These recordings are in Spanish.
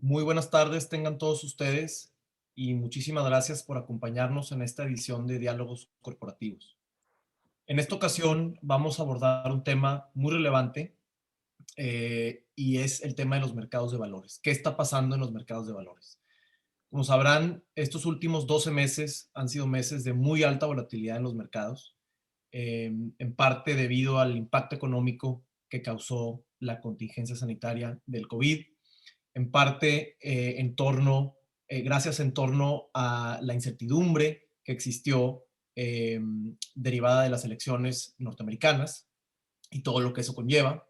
Muy buenas tardes tengan todos ustedes y muchísimas gracias por acompañarnos en esta edición de Diálogos Corporativos. En esta ocasión vamos a abordar un tema muy relevante y es el tema de los mercados de valores. ¿Qué está pasando en los mercados de valores? Como sabrán, estos últimos 12 meses han sido meses de muy alta volatilidad en los mercados, en parte debido al impacto económico que causó la contingencia sanitaria del COVID, en parte gracias en torno a la incertidumbre que existió derivada de las elecciones norteamericanas y todo lo que eso conlleva,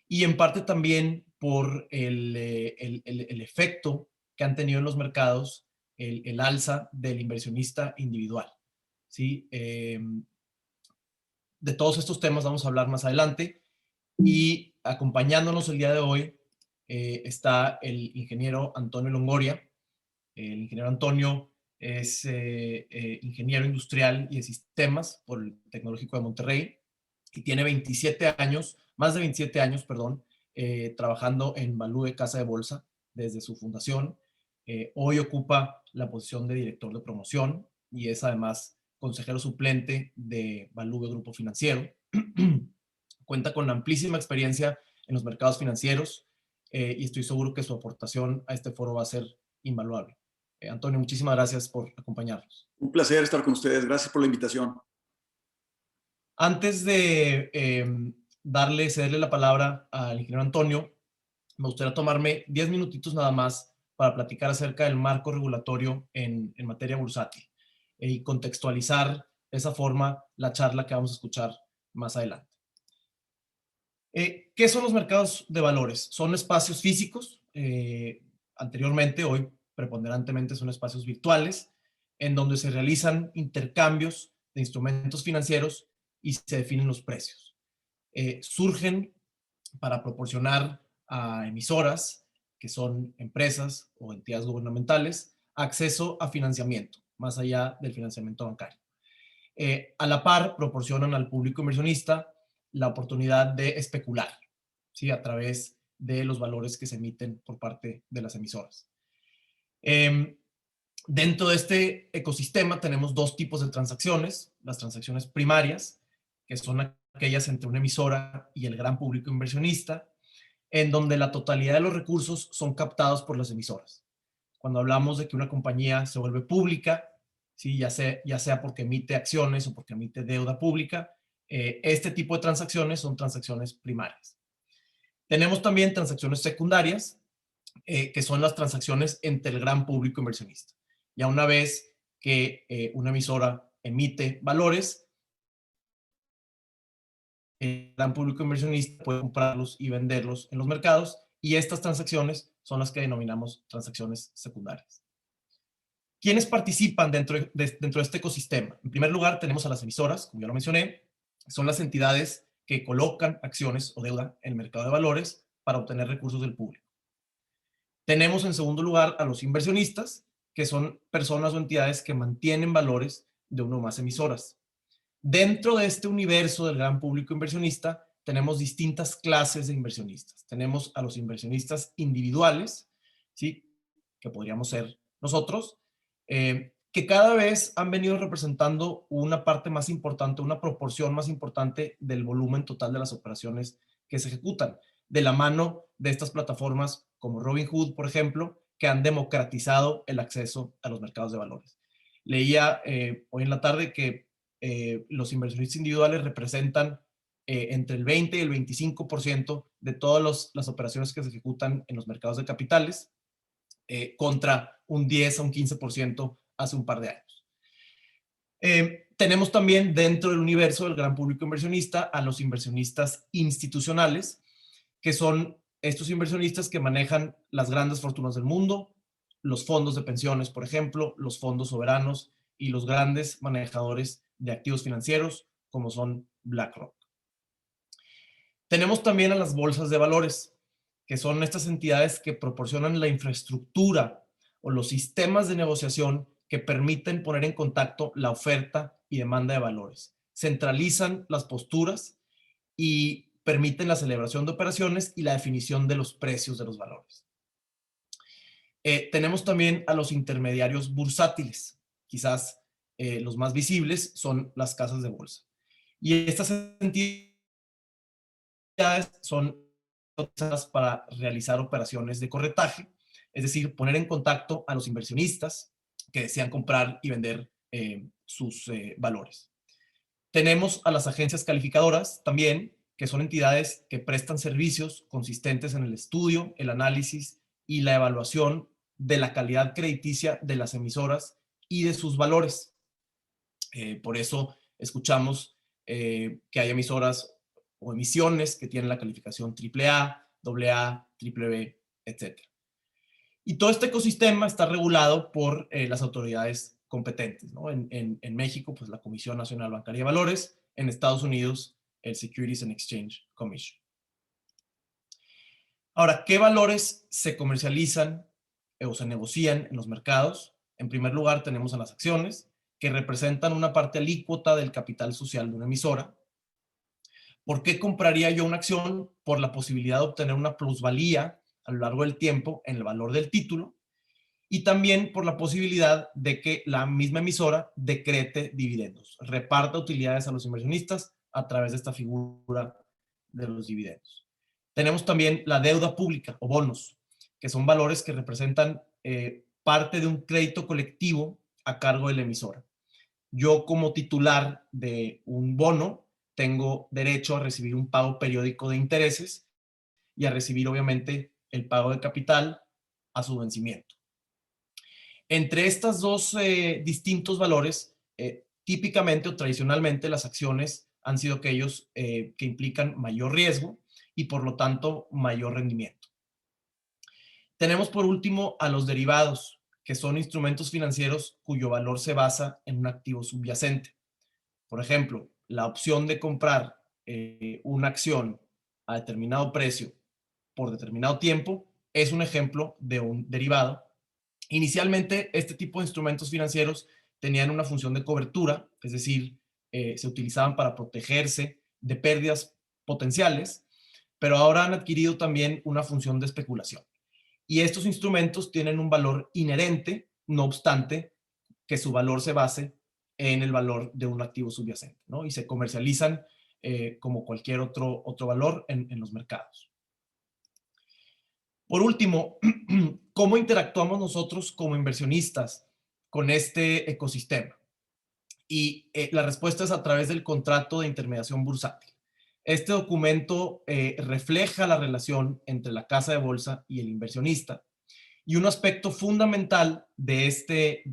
y en parte también por el efecto que han tenido en los mercados el alza del inversionista individual. ¿Sí? De todos estos temas vamos a hablar más adelante y acompañándonos el día de hoy está el ingeniero Antonio Longoria. El ingeniero Antonio es ingeniero industrial y de sistemas por el Tecnológico de Monterrey y tiene 27 años, más de 27 años, perdón, trabajando en Value Casa de Bolsa desde su fundación. Hoy ocupa la posición de director de promoción y es además consejero suplente de Value Grupo Financiero. Cuenta con amplísima experiencia en los mercados financieros y estoy seguro que su aportación a este foro va a ser invaluable. Antonio, muchísimas gracias por acompañarnos. Un placer estar con ustedes. Gracias por la invitación. Antes de cederle la palabra al ingeniero Antonio, me gustaría tomarme 10 minutitos nada más para platicar acerca del marco regulatorio en materia bursátil y contextualizar de esa forma la charla que vamos a escuchar más adelante. ¿Qué son los mercados de valores? Son espacios físicos, anteriormente, hoy preponderantemente son espacios virtuales, en donde se realizan intercambios de instrumentos financieros y se definen los precios. Surgen para proporcionar a emisoras, que son empresas o entidades gubernamentales, acceso a financiamiento, más allá del financiamiento bancario. A la par, proporcionan al público inversionista la oportunidad de especular, ¿sí? A través de los valores que se emiten por parte de las emisoras. Dentro de este ecosistema tenemos dos tipos de transacciones: las transacciones primarias, que son aquellas entre una emisora y el gran público inversionista, en donde la totalidad de los recursos son captados por las emisoras. Cuando hablamos de que una compañía se vuelve pública, ¿sí? Ya sea porque emite acciones o porque emite deuda pública, este tipo de transacciones son transacciones primarias. Tenemos también transacciones secundarias, que son las transacciones entre el gran público inversionista. Ya una vez que una emisora emite valores, el gran público inversionista puede comprarlos y venderlos en los mercados, y estas transacciones son las que denominamos transacciones secundarias. ¿Quiénes participan dentro de este ecosistema? En primer lugar, tenemos a las emisoras, como ya lo mencioné, son las entidades que colocan acciones o deuda en el mercado de valores para obtener recursos del público. Tenemos en segundo lugar a los inversionistas, que son personas o entidades que mantienen valores de una o más emisoras. Dentro de este universo del gran público inversionista, tenemos distintas clases de inversionistas. Tenemos a los inversionistas individuales, ¿sí? Que podríamos ser nosotros, que cada vez han venido representando una parte más importante, una proporción más importante del volumen total de las operaciones que se ejecutan, de la mano de estas plataformas como Robinhood, por ejemplo, que han democratizado el acceso a los mercados de valores. Leía hoy en la tarde que los inversionistas individuales representan entre el 20 y el 25% de todas las operaciones que se ejecutan en los mercados de capitales, contra un 10 a un 15% hace un par de años. Tenemos también dentro del universo del gran público inversionista a los inversionistas institucionales, que son estos inversionistas que manejan las grandes fortunas del mundo, los fondos de pensiones, por ejemplo, los fondos soberanos y los grandes manejadores de activos financieros, como son BlackRock. Tenemos también a las bolsas de valores, que son estas entidades que proporcionan la infraestructura o los sistemas de negociación que permiten poner en contacto la oferta y demanda de valores. Centralizan las posturas y permiten la celebración de operaciones y la definición de los precios de los valores. Tenemos también a los intermediarios bursátiles. Quizás los más visibles son las casas de bolsa. Y estas entidades son utilizadas para realizar operaciones de corretaje, es decir, poner en contacto a los inversionistas que desean comprar y vender sus valores. Tenemos a las agencias calificadoras también, que son entidades que prestan servicios consistentes en el estudio, el análisis y la evaluación de la calidad crediticia de las emisoras y de sus valores. Por eso escuchamos que hay emisoras o emisiones que tienen la calificación AAA, AA, BBB, etc. Y todo este ecosistema está regulado por las autoridades competentes, ¿no? En México, pues la Comisión Nacional Bancaria de Valores; en Estados Unidos, el Securities and Exchange Commission. Ahora, ¿qué valores se comercializan o se negocian en los mercados? En primer lugar, tenemos a las acciones, que representan una parte alícuota del capital social de una emisora. ¿Por qué compraría yo una acción? Por la posibilidad de obtener una plusvalía a lo largo del tiempo en el valor del título, y también por la posibilidad de que la misma emisora decrete dividendos, reparta utilidades a los inversionistas a través de esta figura de los dividendos. Tenemos también la deuda pública o bonos, que son valores que representan parte de un crédito colectivo a cargo de la emisora. Yo, como titular de un bono, tengo derecho a recibir un pago periódico de intereses y a recibir, obviamente, el pago de capital a su vencimiento. Entre estos dos distintos valores, típicamente o tradicionalmente las acciones han sido aquellos que implican mayor riesgo y por lo tanto mayor rendimiento. Tenemos por último a los derivados, que son instrumentos financieros cuyo valor se basa en un activo subyacente. Por ejemplo, la opción de comprar una acción a determinado precio por determinado tiempo es un ejemplo de un derivado. Inicialmente, este tipo de instrumentos financieros tenían una función de cobertura, es decir, se utilizaban para protegerse de pérdidas potenciales, pero ahora han adquirido también una función de especulación. Y estos instrumentos tienen un valor inherente, no obstante que su valor se base en el valor de un activo subyacente, ¿no? Y se comercializan como cualquier otro valor en los mercados. Por último, ¿cómo interactuamos nosotros como inversionistas con este ecosistema? Y la respuesta es a través del contrato de intermediación bursátil. Este documento refleja la relación entre la casa de bolsa y el inversionista. Y un aspecto fundamental de este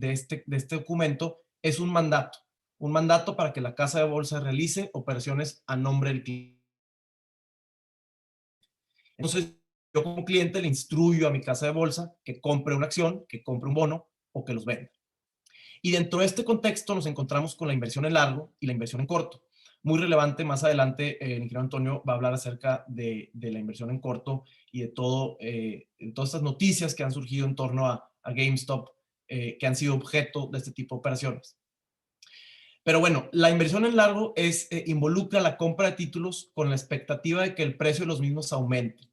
documento es un mandato para que la casa de bolsa realice operaciones a nombre del cliente. Entonces, yo como cliente le instruyo a mi casa de bolsa que compre una acción, que compre un bono o que los venda. Y dentro de este contexto nos encontramos con la inversión en largo y la inversión en corto. Muy relevante, más adelante el ingeniero Antonio va a hablar acerca de la inversión en corto y de todas estas noticias que han surgido en torno a GameStop, que han sido objeto de este tipo de operaciones. Pero bueno, la inversión en largo involucra la compra de títulos con la expectativa de que el precio de los mismos aumente.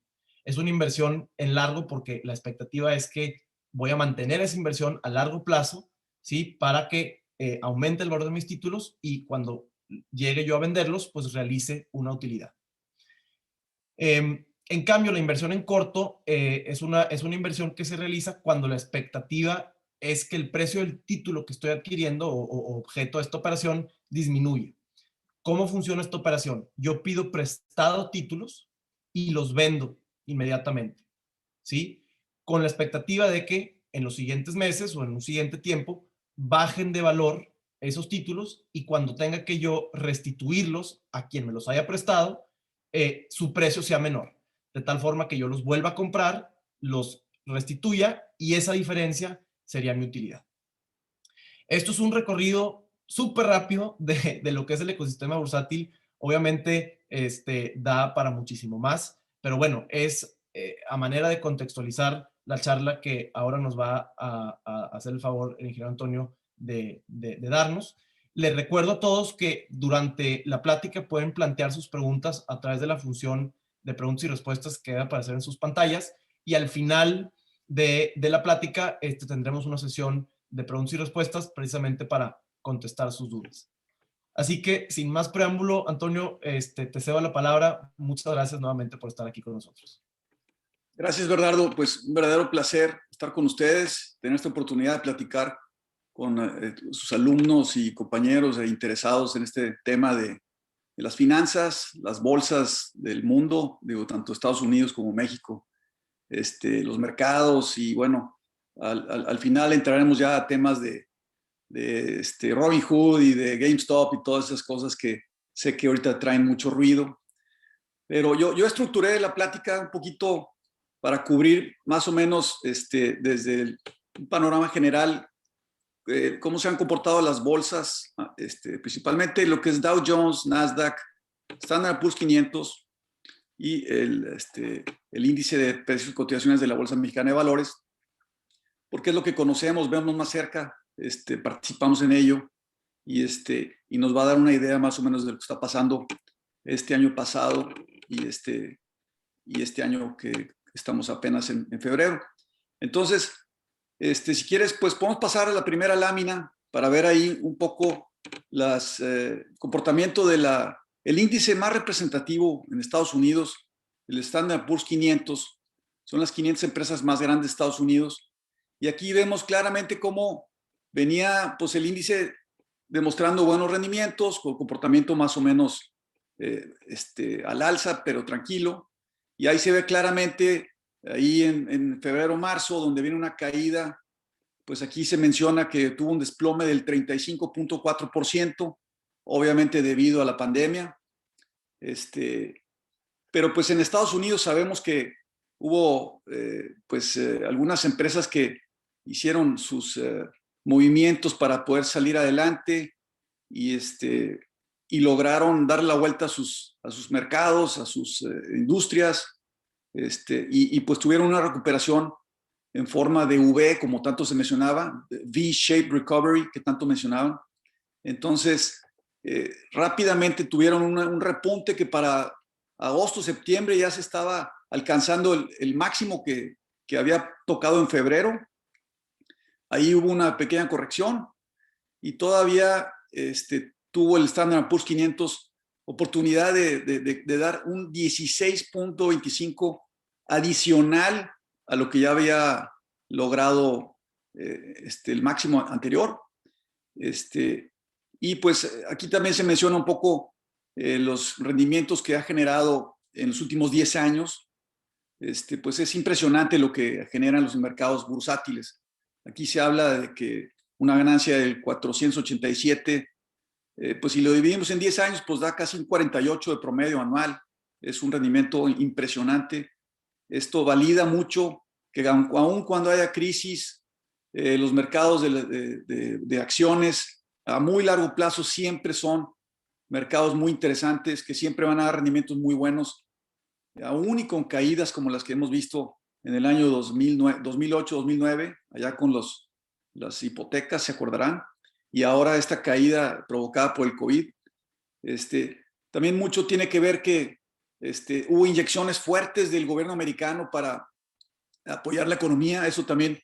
Es una inversión en largo porque la expectativa es que voy a mantener esa inversión a largo plazo, ¿sí? Para que aumente el valor de mis títulos y cuando llegue yo a venderlos, pues realice una utilidad. En cambio, la inversión en corto es una inversión que se realiza cuando la expectativa es que el precio del título que estoy adquiriendo o objeto de esta operación disminuye. ¿Cómo funciona esta operación? Yo pido prestado títulos y los vendo inmediatamente, ¿sí? Con la expectativa de que en los siguientes meses o en un siguiente tiempo bajen de valor esos títulos y cuando tenga que yo restituirlos a quien me los haya prestado, su precio sea menor, de tal forma que yo los vuelva a comprar, los restituya y esa diferencia sería mi utilidad. Esto es un recorrido súper rápido de lo que es el ecosistema bursátil. Obviamente da para muchísimo más, pero bueno, es a manera de contextualizar la charla que ahora nos va a hacer el favor el ingeniero Antonio de darnos. Les recuerdo a todos que durante la plática pueden plantear sus preguntas a través de la función de preguntas y respuestas que debe aparecer en sus pantallas y al final de la plática tendremos una sesión de preguntas y respuestas precisamente para contestar sus dudas. Así que, sin más preámbulo, Antonio, te cedo la palabra. Muchas gracias nuevamente por estar aquí con nosotros. Gracias, Bernardo. Pues un verdadero placer estar con ustedes, tener esta oportunidad de platicar con sus alumnos y compañeros interesados en este tema de las finanzas, las bolsas del mundo, digo, tanto Estados Unidos como México, los mercados y bueno, al final entraremos ya a temas de Robinhood y de GameStop y todas esas cosas que sé que ahorita traen mucho ruido. Pero yo estructuré la plática un poquito para cubrir más o menos desde un panorama general cómo se han comportado las bolsas, principalmente lo que es Dow Jones, Nasdaq, Standard & Poor's 500 y el índice de precios y cotizaciones de la Bolsa Mexicana de Valores, porque es lo que conocemos, vemos más cerca, participamos en ello y nos va a dar una idea más o menos de lo que está pasando este año pasado y este año que estamos apenas en febrero. Entonces, si quieres, pues podemos pasar a la primera lámina para ver ahí un poco el comportamiento de el índice más representativo en Estados Unidos, el Standard & Poor's 500, son las 500 empresas más grandes de Estados Unidos. Y aquí vemos claramente cómo venía pues, el índice demostrando buenos rendimientos, con comportamiento más o menos al alza, pero tranquilo. Y ahí se ve claramente, ahí en febrero, marzo, donde viene una caída, pues aquí se menciona que tuvo un desplome del 35.4%, obviamente debido a la pandemia. Pero pues en Estados Unidos sabemos que hubo algunas empresas que hicieron sus movimientos para poder salir adelante y lograron dar la vuelta a sus mercados, a sus industrias, y pues tuvieron una recuperación en forma de V, como tanto se mencionaba, V-shaped recovery, que tanto mencionaban. Entonces, rápidamente tuvieron un repunte que para agosto, septiembre ya se estaba alcanzando el máximo que había tocado en febrero. Ahí hubo una pequeña corrección y todavía tuvo el Standard & Poor's 500 oportunidad de dar un 16.25 adicional a lo que ya había logrado el máximo anterior. Y pues aquí también se menciona un poco los rendimientos que ha generado en los últimos 10 años. Pues es impresionante lo que generan los mercados bursátiles. Aquí se habla de que una ganancia del 487, pues si lo dividimos en 10 años, pues da casi un 48 de promedio anual. Es un rendimiento impresionante. Esto valida mucho que aun cuando haya crisis, los mercados de acciones a muy largo plazo siempre son mercados muy interesantes, que siempre van a dar rendimientos muy buenos, aún y con caídas como las que hemos visto en el año 2008-2009, allá con las hipotecas, se acordarán, y ahora esta caída provocada por el COVID. También mucho tiene que ver que hubo inyecciones fuertes del gobierno americano para apoyar la economía. Eso también,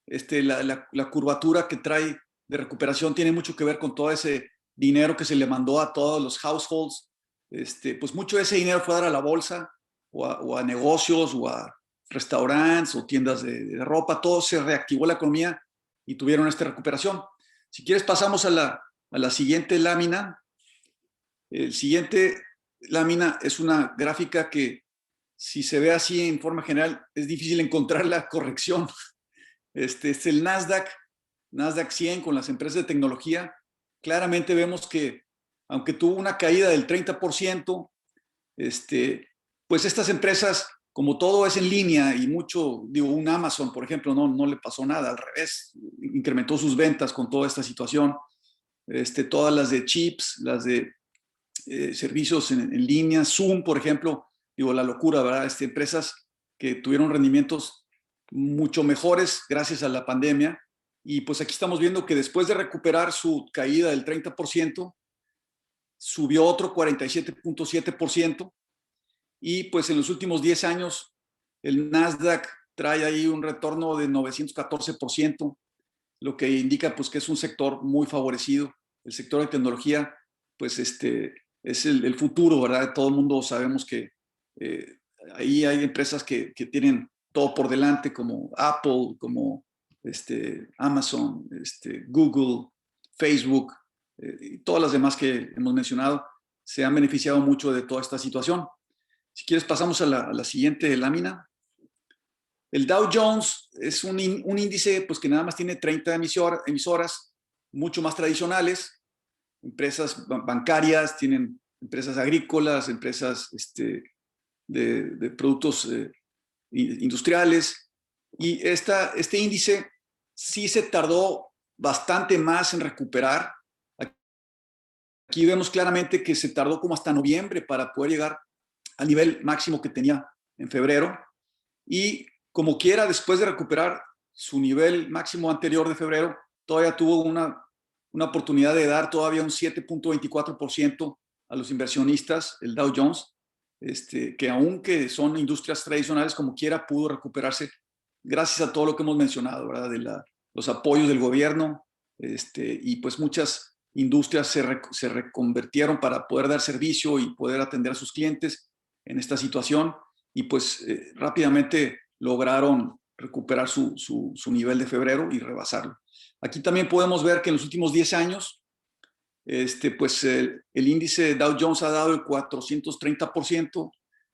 la curvatura que trae de recuperación tiene mucho que ver con todo ese dinero que se le mandó a todos los households. Pues mucho de ese dinero fue a dar a la bolsa o a negocios o a restaurantes o tiendas de ropa. Todo se reactivó la economía y tuvieron esta recuperación. Si quieres pasamos a la siguiente lámina. El siguiente lámina es una gráfica que, si se ve así en forma general, es difícil encontrar la corrección. Es el Nasdaq 100 con las empresas de tecnología. Claramente vemos que, aunque tuvo una caída del 30%, pues estas empresas, como todo es en línea y mucho, digo, un Amazon, por ejemplo, no le pasó nada, al revés, incrementó sus ventas con toda esta situación. Todas las de chips, las de servicios en línea, Zoom, por ejemplo, digo, la locura, ¿verdad? Empresas que tuvieron rendimientos mucho mejores gracias a la pandemia. Y pues aquí estamos viendo que después de recuperar su caída del 30%, subió otro 47.7%. Y pues en los últimos 10 años, el Nasdaq trae ahí un retorno de 914%, lo que indica pues que es un sector muy favorecido. El sector de tecnología pues es el futuro, ¿verdad? Todo el mundo sabemos que ahí hay empresas que tienen todo por delante, como Apple, como Amazon, Google, Facebook, y todas las demás que hemos mencionado, se han beneficiado mucho de toda esta situación. Si quieres, pasamos a la siguiente lámina. El Dow Jones es un índice pues, que nada más tiene 30 emisoras, mucho más tradicionales, empresas bancarias, tienen empresas agrícolas, empresas de productos industriales. Y este índice sí se tardó bastante más en recuperar. Aquí vemos claramente que se tardó como hasta noviembre para poder llegar al nivel máximo que tenía en febrero. Y como quiera, después de recuperar su nivel máximo anterior de febrero, todavía tuvo una oportunidad de dar todavía un 7.24% a los inversionistas, el Dow Jones, que aunque son industrias tradicionales, como quiera, pudo recuperarse gracias a todo lo que hemos mencionado, ¿verdad? De los apoyos del gobierno, y pues muchas industrias se reconvertieron para poder dar servicio y poder atender a sus clientes en esta situación, y pues rápidamente lograron recuperar su nivel de febrero y rebasarlo. Aquí también podemos ver que en los últimos 10 años, pues el índice Dow Jones ha dado el 430%,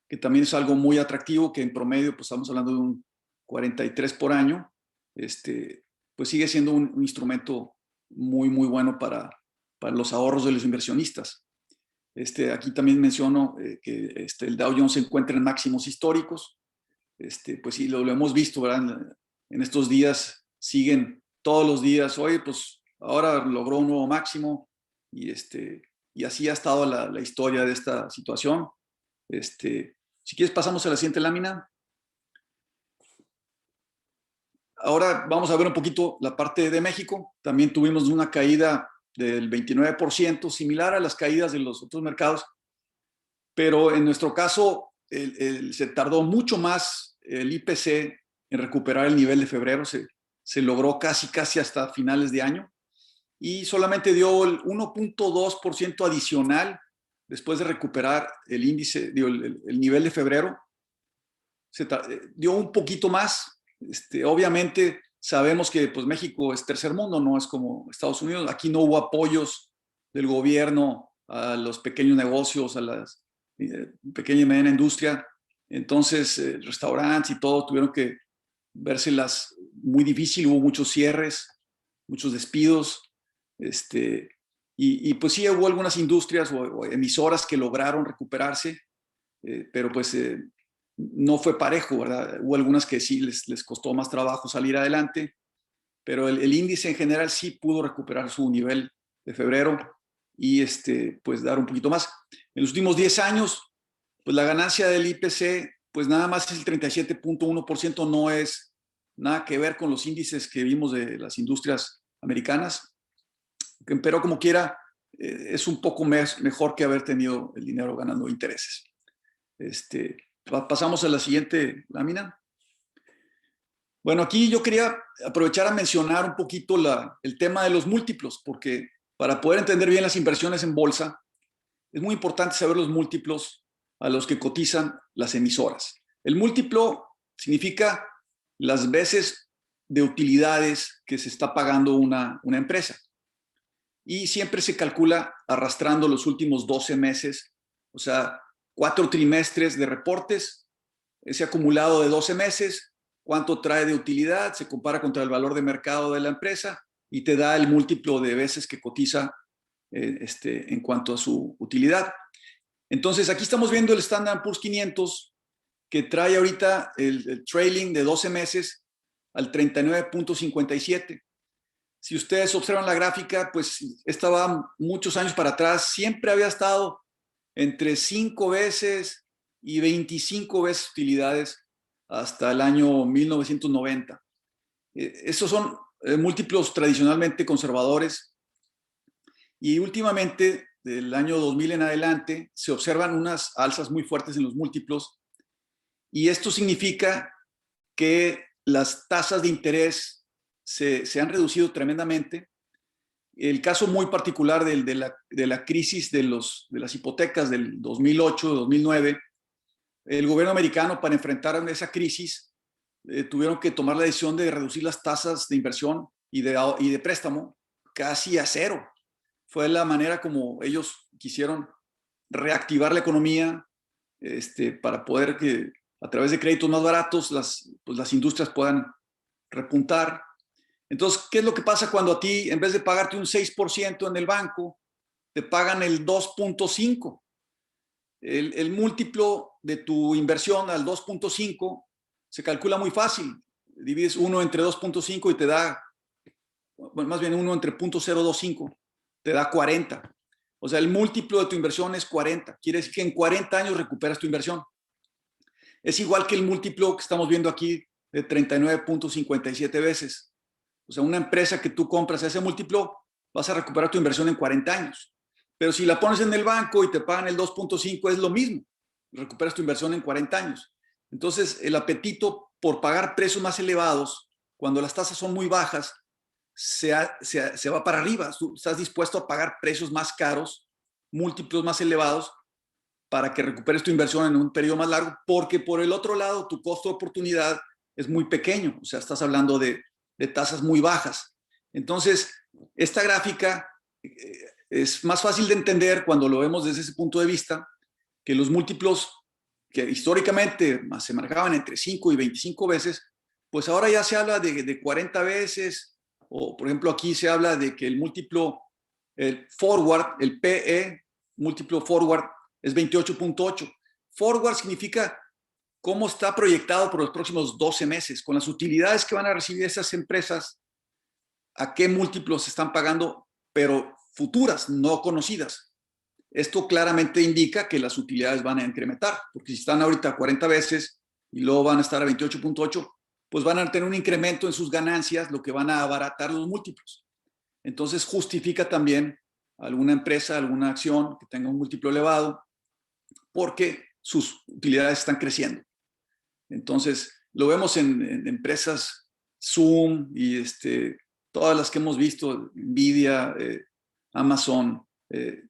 que también es algo muy atractivo, que en promedio pues estamos hablando de un 43 por año. Pues sigue siendo un instrumento muy, muy bueno para los ahorros de los inversionistas. Aquí también menciono que el Dow Jones se encuentra en máximos históricos. Pues sí, lo hemos visto, ¿verdad? En estos días siguen todos los días, oye, pues ahora logró un nuevo máximo, y así ha estado la historia de esta situación. Si quieres, pasamos a la siguiente lámina. Ahora vamos a ver un poquito la parte de México. También tuvimos una caída del 29%, similar a las caídas de los otros mercados, pero en nuestro caso se tardó mucho más el IPC en recuperar el nivel de febrero. Se logró casi hasta finales de año, y solamente dio el 1.2% adicional después de recuperar el índice, el nivel de febrero. Dio un poquito más. Obviamente sabemos que pues, México es tercer mundo, no es como Estados Unidos. Aquí no hubo apoyos del gobierno a los pequeños negocios, a las pequeña y mediana industria. Entonces, restaurantes y todo tuvieron que vérselas muy difícil. Hubo muchos cierres, muchos despidos. Y pues sí hubo algunas industrias o emisoras que lograron recuperarse, pero pues no fue parejo, ¿verdad? Hubo algunas que sí les costó más trabajo salir adelante, pero el índice en general sí pudo recuperar su nivel de febrero y pues dar un poquito más. En los últimos 10 años, pues la ganancia del IPC pues nada más es el 37.1%, no es nada que ver con los índices que vimos de las industrias americanas, pero como quiera, es un poco mejor que haber tenido el dinero ganando intereses. Pasamos a la siguiente lámina. Bueno, aquí yo quería aprovechar a mencionar un poquito el tema de los múltiplos, porque para poder entender bien las inversiones en bolsa, es muy importante saber los múltiplos a los que cotizan las emisoras. El múltiplo significa las veces de utilidades que se está pagando una empresa. Y siempre se calcula arrastrando los últimos 12 meses, o sea, 4 trimestres de reportes, ese acumulado de 12 meses, cuánto trae de utilidad, se compara contra el valor de mercado de la empresa y te da el múltiplo de veces que cotiza en cuanto a su utilidad. Entonces, aquí estamos viendo el Standard & Poor's 500, que trae ahorita el trailing de 12 meses al 39.57. Si ustedes observan la gráfica, pues estaba muchos años para atrás, siempre había estado entre 5 veces y 25 veces utilidades hasta el año 1990. Esos son múltiplos tradicionalmente conservadores, y últimamente, del año 2000 en adelante, se observan unas alzas muy fuertes en los múltiplos, y esto significa que las tasas de interés se han reducido tremendamente. El caso muy particular de la crisis de las hipotecas del 2008, 2009, el gobierno americano, para enfrentar esa crisis, tuvieron que tomar la decisión de reducir las tasas de inversión y de préstamo casi a cero. Fue la manera como ellos quisieron reactivar la economía, para poder que a través de créditos más baratos las industrias puedan repuntar. Entonces, ¿qué es lo que pasa cuando a ti, en vez de pagarte un 6% en el banco, te pagan el 2.5%? El múltiplo de tu inversión al 2.5 se calcula muy fácil. Divides 1 entre 2.5 y te da, bueno, más bien 1 entre 0.025, te da 40. O sea, el múltiplo de tu inversión es 40. Quiere decir que en 40 años recuperas tu inversión. Es igual que el múltiplo que estamos viendo aquí de 39.57 veces. O sea, una empresa que tú compras a ese múltiplo, vas a recuperar tu inversión en 40 años. Pero si la pones en el banco y te pagan el 2.5, es lo mismo. Recuperas tu inversión en 40 años. Entonces, el apetito por pagar precios más elevados, cuando las tasas son muy bajas, se va para arriba. Tú estás dispuesto a pagar precios más caros, múltiplos más elevados, para que recuperes tu inversión en un periodo más largo, porque por el otro lado, tu costo de oportunidad es muy pequeño. O sea, estás hablando de tasas muy bajas. Entonces, esta gráfica es más fácil de entender cuando lo vemos desde ese punto de vista, que los múltiplos que históricamente se marcaban entre 5 y 25 veces, pues ahora ya se habla de 40 veces, o por ejemplo aquí se habla de que el múltiplo, el forward, el PE, múltiplo forward, es 28.8. Forward significa cómo está proyectado por los próximos 12 meses, con las utilidades que van a recibir esas empresas, a qué múltiplos se están pagando, pero futuras, no conocidas. Esto claramente indica que las utilidades van a incrementar, porque si están ahorita a 40 veces y luego van a estar a 28.8, pues van a tener un incremento en sus ganancias, lo que van a abaratar los múltiplos. Entonces justifica también alguna empresa, alguna acción que tenga un múltiplo elevado, porque sus utilidades están creciendo. Entonces, lo vemos en empresas Zoom y todas las que hemos visto, Nvidia, Amazon,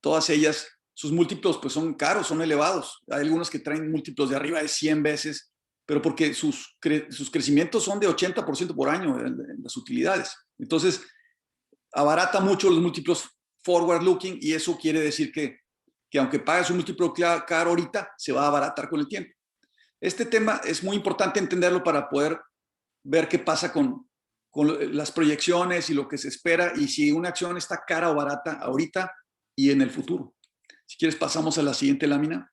todas ellas, sus múltiplos pues son caros, son elevados. Hay algunos que traen múltiplos de arriba de 100 veces, pero porque sus crecimientos son de 80% por año en las utilidades. Entonces, abarata mucho los múltiplos forward looking, y eso quiere decir que aunque pagues un múltiplo caro ahorita, se va a abaratar con el tiempo. Este tema es muy importante entenderlo para poder ver qué pasa con las proyecciones y lo que se espera, y si una acción está cara o barata ahorita y en el futuro. Si quieres, pasamos a la siguiente lámina.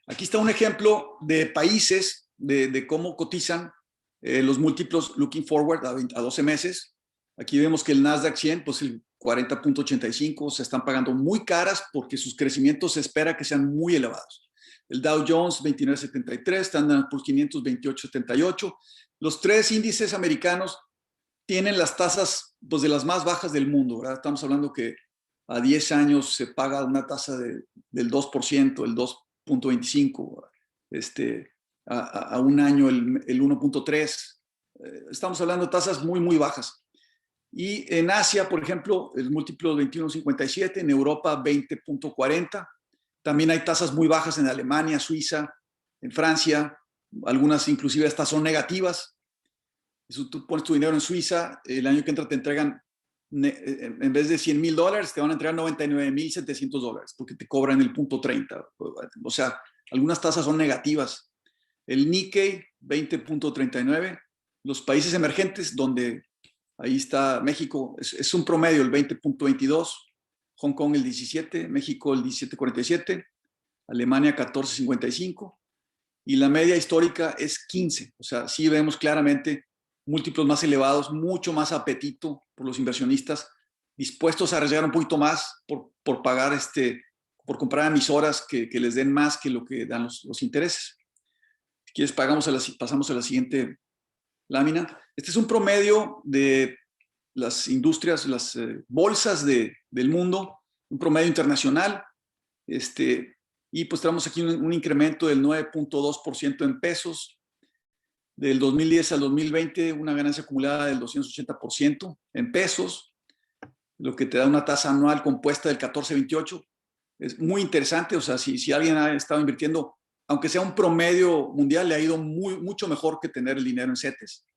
Aquí está un ejemplo de países, de cómo cotizan los múltiplos looking forward a 12 meses. Aquí vemos que el Nasdaq 100, pues el 40.85, se están pagando muy caras porque sus crecimientos se espera que sean muy elevados. El Dow Jones 29.73, Standard & Poor's 500 28.78. Los tres índices americanos tienen las tasas pues, de las más bajas del mundo, ¿verdad? Estamos hablando que a 10 años se paga una tasa del 2%, el 2.25%, a un año el 1.3%. Estamos hablando de tasas muy, muy bajas. Y en Asia, por ejemplo, el múltiplo 21.57, en Europa 20.40. También hay tasas muy bajas en Alemania, Suiza, en Francia, algunas inclusive estas son negativas. Si tú pones tu dinero en Suiza, el año que entra te entregan, en vez de $100,000, te van a entregar $99,700 porque te cobran el 0.30. O sea, algunas tasas son negativas. El Nikkei 20.39, los países emergentes donde ahí está México, es un promedio, el 20.22, Hong Kong el 17, México el 17.47, Alemania 14.55 y la media histórica es 15. O sea, sí vemos claramente múltiplos más elevados, mucho más apetito por los inversionistas, dispuestos a arriesgar un poquito más por pagar, por comprar emisoras que les den más que lo que dan los intereses. Si quieres, pasamos a la siguiente lámina. Este es un promedio de las industrias, las bolsas del mundo, un promedio internacional, y pues tenemos aquí un incremento del 9.2% en pesos, Del 2010 al 2020, una ganancia acumulada del 280% en pesos, lo que te da una tasa anual compuesta del 14,28. Es muy interesante, o sea, si alguien ha estado invirtiendo, aunque sea un promedio mundial, le ha ido mucho mejor que tener el dinero en CETES.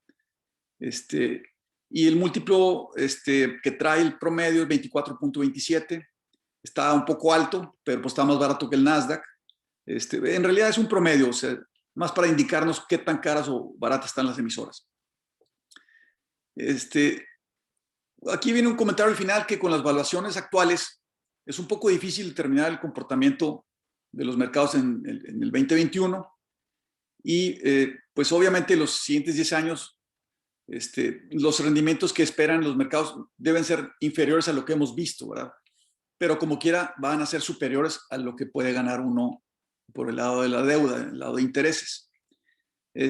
Y el múltiplo que trae el promedio es 24,27. Está un poco alto, pero pues está más barato que el Nasdaq. En realidad es un promedio, o sea, más para indicarnos qué tan caras o baratas están las emisoras. Aquí viene un comentario al final que con las valuaciones actuales es un poco difícil determinar el comportamiento de los mercados en el 2021 y pues obviamente los siguientes 10 años los rendimientos que esperan los mercados deben ser inferiores a lo que hemos visto, ¿verdad? Pero como quiera van a ser superiores a lo que puede ganar uno por el lado de la deuda, el lado de intereses. Por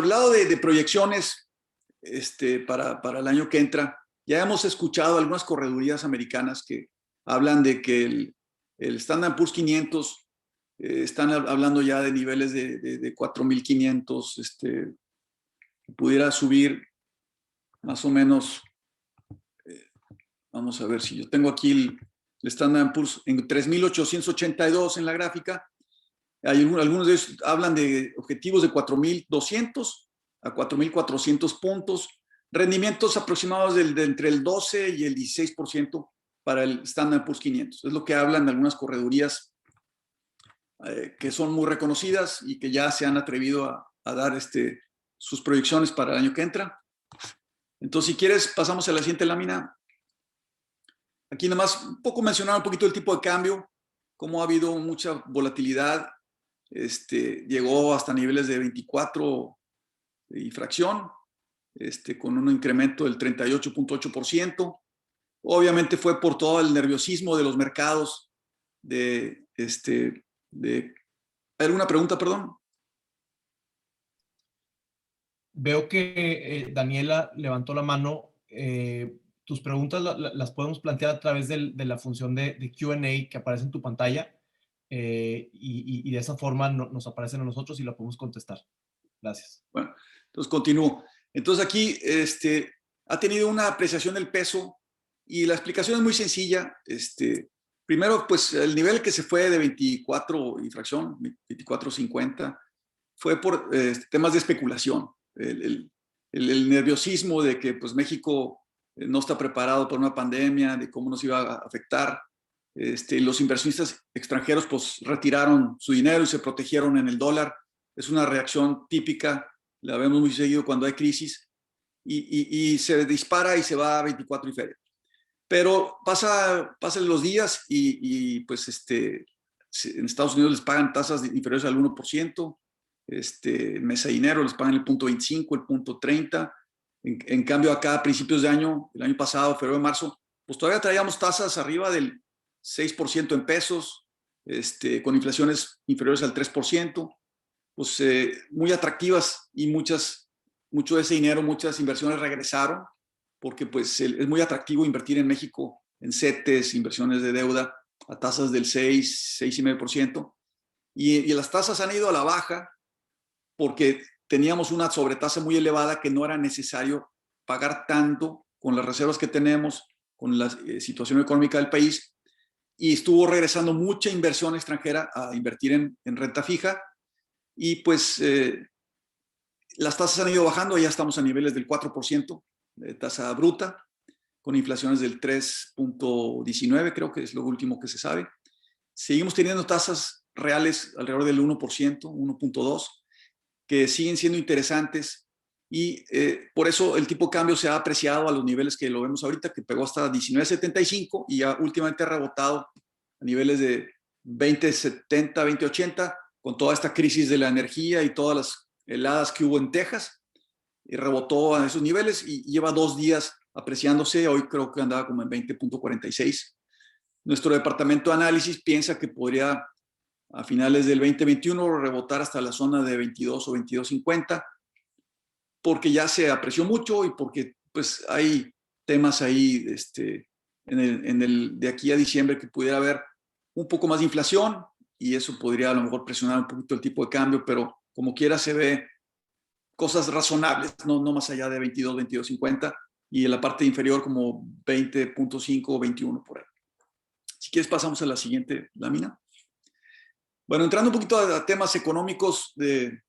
el lado de proyecciones para el año que entra, ya hemos escuchado algunas corredurías americanas que hablan de que el Standard & Poor's 500 están hablando ya de niveles de 4,500, pudiera subir más o menos, vamos a ver si yo tengo aquí el Standard & Poor's en 3,882 en la gráfica. Algunos de ellos hablan de objetivos de 4,200 a 4,400 puntos, rendimientos aproximados de entre el 12 y el 16% para el Standard & Poor's 500. Es lo que hablan de algunas corredurías que son muy reconocidas y que ya se han atrevido a dar sus proyecciones para el año que entra. Entonces, si quieres, pasamos a la siguiente lámina. Aquí nada más un poco mencionar un poquito el tipo de cambio, cómo ha habido mucha volatilidad. Llegó hasta niveles de 24 y fracción, con un incremento del 38,8%. Obviamente fue por todo el nerviosismo de los mercados. ¿Alguna pregunta, perdón? Veo que Daniela levantó la mano. Tus preguntas las podemos plantear a través de la función de Q&A que aparece en tu pantalla y de esa forma nos aparecen a nosotros y la podemos contestar. Gracias. Bueno, entonces continúo. Entonces aquí ha tenido una apreciación del peso y la explicación es muy sencilla. Primero, pues el nivel que se fue de 24 y fracción, 24.50, fue por temas de especulación. El nerviosismo de que pues, México no está preparado para una pandemia, de cómo nos iba a afectar. Los inversionistas extranjeros pues, retiraron su dinero y se protegieron en el dólar. Es una reacción típica, la vemos muy seguido cuando hay crisis, y se dispara y se va a 24 y feria. Pero pasan los días y pues en Estados Unidos les pagan tasas inferiores al 1%, Mesa de Dinero les pagan el 0.25, el 0.30. En cambio acá a principios de año, el año pasado, febrero, marzo, pues todavía traíamos tasas arriba del 6% en pesos, con inflaciones inferiores al 3%, pues muy atractivas y mucho de ese dinero, muchas inversiones regresaron, porque pues es muy atractivo invertir en México en CETES, inversiones de deuda a tasas del 6,5%, y las tasas han ido a la baja porque teníamos una sobretasa muy elevada que no era necesario pagar tanto con las reservas que tenemos, con la situación económica del país, y estuvo regresando mucha inversión extranjera a invertir en renta fija, y pues las tasas han ido bajando, ya estamos a niveles del 4% de tasa bruta, con inflaciones del 3,19, creo que es lo último que se sabe. Seguimos teniendo tasas reales alrededor del 1%, 1,2%, que siguen siendo interesantes, y por eso el tipo de cambio se ha apreciado a los niveles que lo vemos ahorita, que pegó hasta 19.75 y ya últimamente ha rebotado a niveles de 20.70, 20.80, con toda esta crisis de la energía y todas las heladas que hubo en Texas, y rebotó a esos niveles y lleva 2 días apreciándose. Hoy creo que andaba como en 20.46. Nuestro departamento de análisis piensa que podría a finales del 2021 rebotar hasta la zona de 22 o 22.50, porque ya se apreció mucho y porque pues hay temas ahí de aquí a diciembre que pudiera haber un poco más de inflación y eso podría a lo mejor presionar un poquito el tipo de cambio, pero como quiera se ve cosas razonables, no más allá de 22, 22.50, y en la parte inferior como 20.5 o 21 por ahí. Si quieres pasamos a la siguiente lámina. Bueno, entrando un poquito a temas económicos de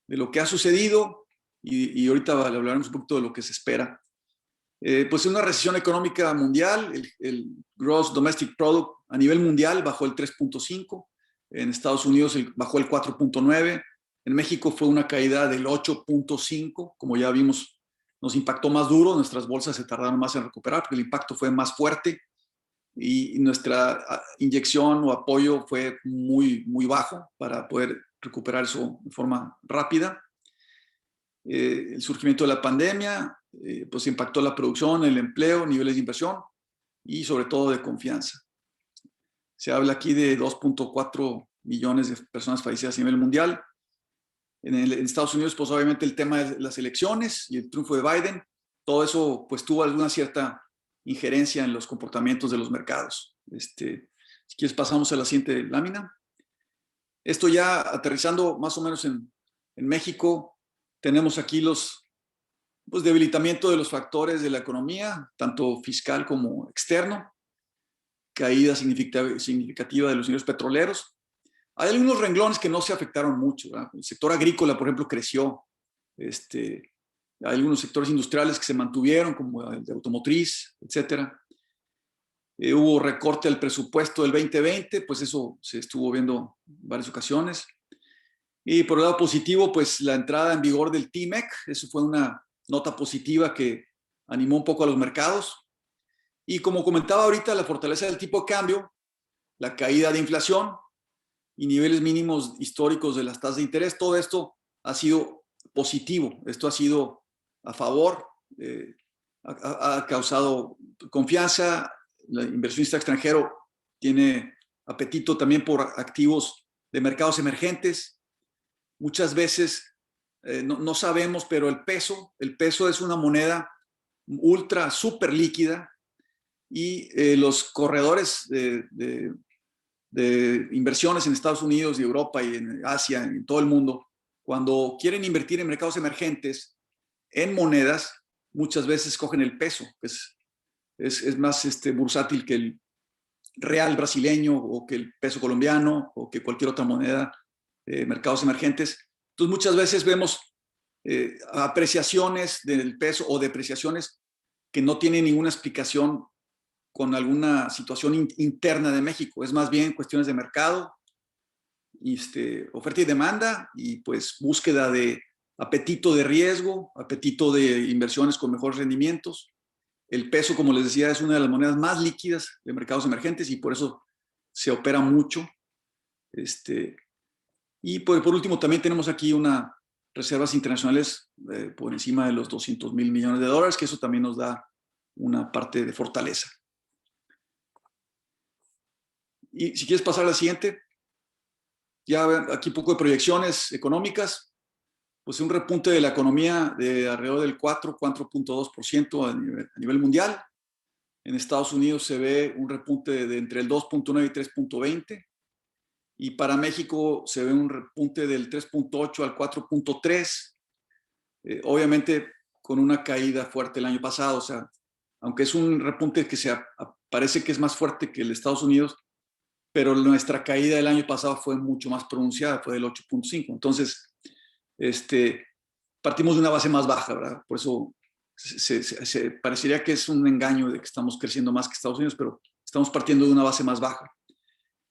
lo que ha sucedido, y ahorita hablaremos un poquito de lo que se espera. Pues una recesión económica mundial, el Gross Domestic Product a nivel mundial bajó el 3.5, en Estados Unidos bajó el 4.9, en México fue una caída del 8.5, como ya vimos, nos impactó más duro, nuestras bolsas se tardaron más en recuperar porque el impacto fue más fuerte y nuestra inyección o apoyo fue muy, muy bajo para poder recuperar eso de forma rápida. El surgimiento de la pandemia pues impactó la producción, el empleo, niveles de inversión y sobre todo de confianza. Se habla aquí de 2.4 millones de personas fallecidas a nivel mundial. En Estados Unidos, pues obviamente el tema de las elecciones y el triunfo de Biden, todo eso pues tuvo alguna cierta injerencia en los comportamientos de los mercados. Si quieres pasamos a la siguiente lámina. Esto ya aterrizando más o menos en México, tenemos aquí los debilitamiento de los factores de la economía, tanto fiscal como externo, caída significativa de los ingresos petroleros. Hay algunos renglones que no se afectaron mucho, ¿verdad? El sector agrícola, por ejemplo, creció. Hay algunos sectores industriales que se mantuvieron, como el de automotriz, etcétera. Hubo recorte del presupuesto del 2020, pues eso se estuvo viendo en varias ocasiones. Y por el lado positivo, pues la entrada en vigor del TMEC, eso fue una nota positiva que animó un poco a los mercados. Y como comentaba ahorita, la fortaleza del tipo de cambio, la caída de inflación y niveles mínimos históricos de las tasas de interés, todo esto ha sido positivo, esto ha sido a favor, ha causado confianza, el inversionista extranjero tiene apetito también por activos de mercados emergentes. Muchas veces no sabemos, pero el peso es una moneda ultra, súper líquida y los corredores de inversiones en Estados Unidos y Europa y en Asia, en todo el mundo, cuando quieren invertir en mercados emergentes, en monedas, muchas veces cogen el peso, que es más bursátil que el real brasileño o que el peso colombiano o que cualquier otra moneda de mercados emergentes. Entonces muchas veces vemos apreciaciones del peso o depreciaciones que no tienen ninguna explicación con alguna situación interna de México. Es más bien cuestiones de mercado, oferta y demanda y pues búsqueda de apetito de riesgo, apetito de inversiones con mejores rendimientos. El peso, como les decía, es una de las monedas más líquidas de mercados emergentes y por eso se opera mucho. Y por último también tenemos aquí unas reservas internacionales por encima de los 200,000 millones de dólares, que eso también nos da una parte de fortaleza. Y si quieres pasar a la siguiente, ya aquí un poco de proyecciones económicas, pues un repunte de la economía de alrededor del 4.2% a nivel mundial. En Estados Unidos se ve un repunte de entre el 2.9 y 3.20. Y para México se ve un repunte del 3.8 al 4.3. Obviamente con una caída fuerte el año pasado. O sea, aunque es un repunte que parece que es más fuerte que el de Estados Unidos, pero nuestra caída del año pasado fue mucho más pronunciada, fue del 8.5. Entonces, partimos de una base más baja, ¿verdad? Por eso se parecería que es un engaño de que estamos creciendo más que Estados Unidos, pero estamos partiendo de una base más baja.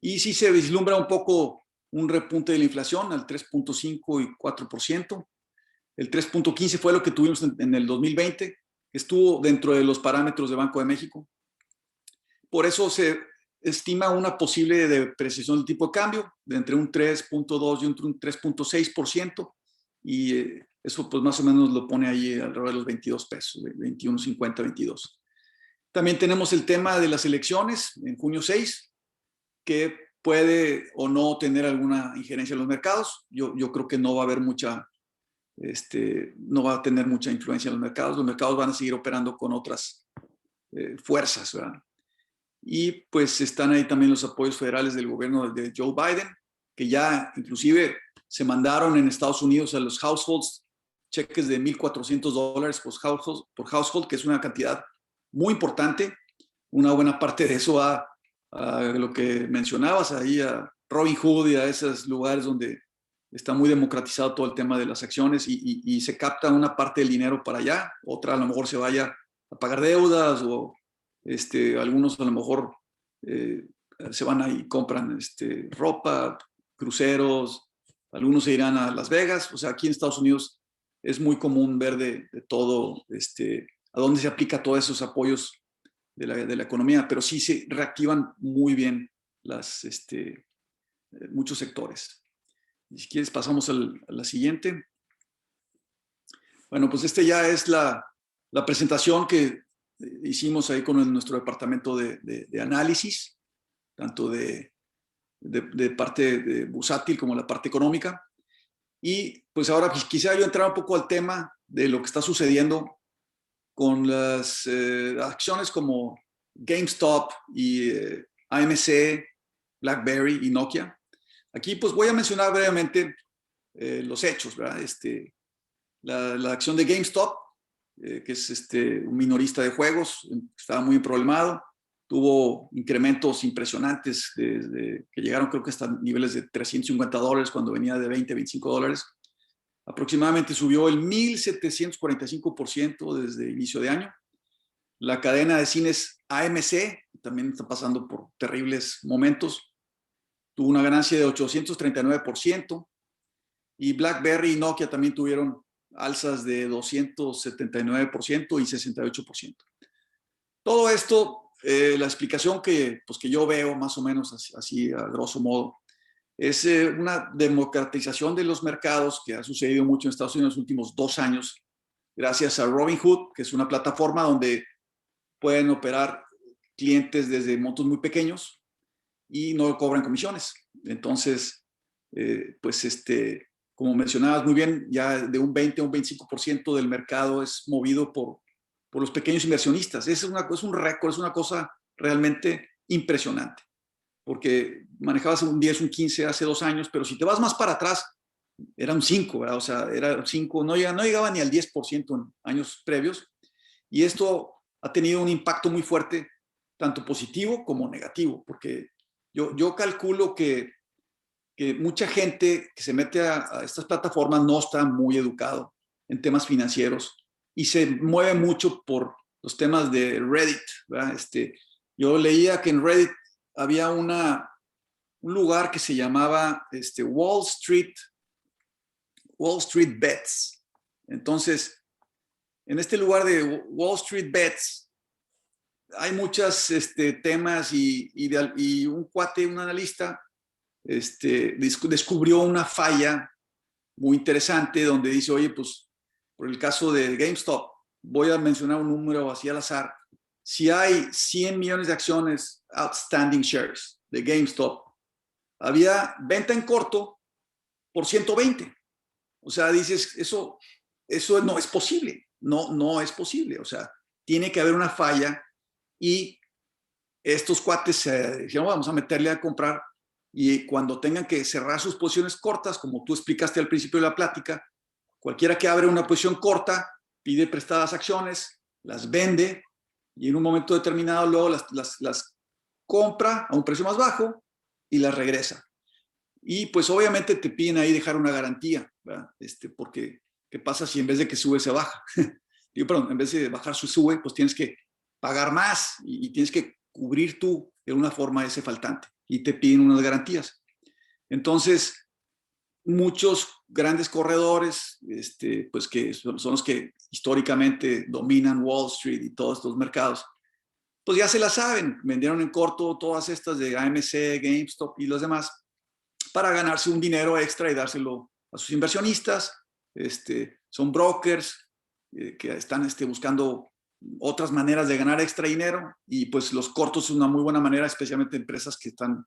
Y sí se vislumbra un poco un repunte de la inflación al 3.5 y 4%. El 3.15 fue lo que tuvimos en el 2020, que estuvo dentro de los parámetros de Banco de México. Por eso se estima una posible depreciación del tipo de cambio de entre un 3.2 y un 3.6%, y eso pues más o menos lo pone ahí alrededor de los 22 pesos, 21.50, 22. También tenemos el tema de las elecciones en junio 6, que puede o no tener alguna injerencia en los mercados. Yo creo que no va a haber no va a tener mucha influencia en los mercados van a seguir operando con otras fuerzas, ¿verdad? Y pues están ahí también los apoyos federales del gobierno de Joe Biden, que ya inclusive se mandaron en Estados Unidos a los households cheques de $1,400 por household, que es una cantidad muy importante. Una buena parte de eso va a lo que mencionabas ahí, a Robinhood y a esos lugares donde está muy democratizado todo el tema de las acciones y se capta una parte del dinero para allá, otra a lo mejor se vaya a pagar deudas o algunos a lo mejor se van ahí y compran ropa, cruceros, algunos se irán a Las Vegas. O sea, aquí en Estados Unidos es muy común ver de todo, a dónde se aplica todos esos apoyos de la economía, pero sí se reactivan muy bien muchos sectores. Y si quieres pasamos a la siguiente. Bueno, pues ya es la presentación que hicimos ahí con nuestro departamento de análisis, tanto de parte de bursátil como la parte económica. Y pues ahora quisiera yo entrar un poco al tema de lo que está sucediendo con las acciones como GameStop y AMC, BlackBerry y Nokia. Aquí pues voy a mencionar brevemente los hechos, ¿verdad? La acción de GameStop, que es un minorista de juegos, estaba muy problemado, tuvo incrementos impresionantes que llegaron creo que hasta niveles de $350 cuando venía de $20, $25. Aproximadamente subió el 1,745% desde inicio de año. La cadena de cines AMC también está pasando por terribles momentos. Tuvo una ganancia de 839%. Y BlackBerry y Nokia también tuvieron alzas de 279% y 68%. Todo esto, la explicación que yo veo más o menos así a grosso modo, es una democratización de los mercados que ha sucedido mucho en Estados Unidos en los últimos 2 años, gracias a Robinhood, que es una plataforma donde pueden operar clientes desde montos muy pequeños y no cobran comisiones. Entonces, como mencionabas muy bien, ya de un 20 a un 25% del mercado es movido por los pequeños inversionistas. Es un récord, es una cosa realmente impresionante, porque manejabas un 10, un 15 hace 2 años, pero si te vas más para atrás, era un 5, ¿verdad? O sea, era un 5, no llegaba ni al 10% en años previos, y esto ha tenido un impacto muy fuerte, tanto positivo como negativo, porque yo calculo que mucha gente que se mete a estas plataformas no está muy educado en temas financieros y se mueve mucho por los temas de Reddit, ¿verdad? Yo leía que en Reddit había un lugar que se llamaba Wall Street Bets. Entonces, en este lugar de Wall Street Bets hay muchos temas y un cuate, un analista, descubrió una falla muy interesante donde dice, oye, pues por el caso de GameStop, voy a mencionar un número así al azar. Si hay 100 millones de acciones outstanding shares de GameStop, había venta en corto por 120. O sea, dices, eso no es posible. No es posible. O sea, tiene que haber una falla y estos cuates dijeron, vamos a meterle a comprar y cuando tengan que cerrar sus posiciones cortas, como tú explicaste al principio de la plática, cualquiera que abre una posición corta pide prestadas acciones, las vende y en un momento determinado luego las compra a un precio más bajo y las regresa. Y pues obviamente te piden ahí dejar una garantía, ¿verdad? Porque ¿qué pasa si en vez de que sube se baja? Digo, perdón, en vez de bajar sube, pues tienes que pagar más y tienes que cubrir tú de una forma ese faltante y te piden unas garantías. Entonces, muchos grandes corredores, pues que son los que históricamente dominan Wall Street y todos estos mercados, pues ya se la saben, vendieron en corto todas estas de AMC, GameStop y los demás para ganarse un dinero extra y dárselo a sus inversionistas. Son brokers que están buscando otras maneras de ganar extra dinero y pues los cortos es una muy buena manera, especialmente empresas que están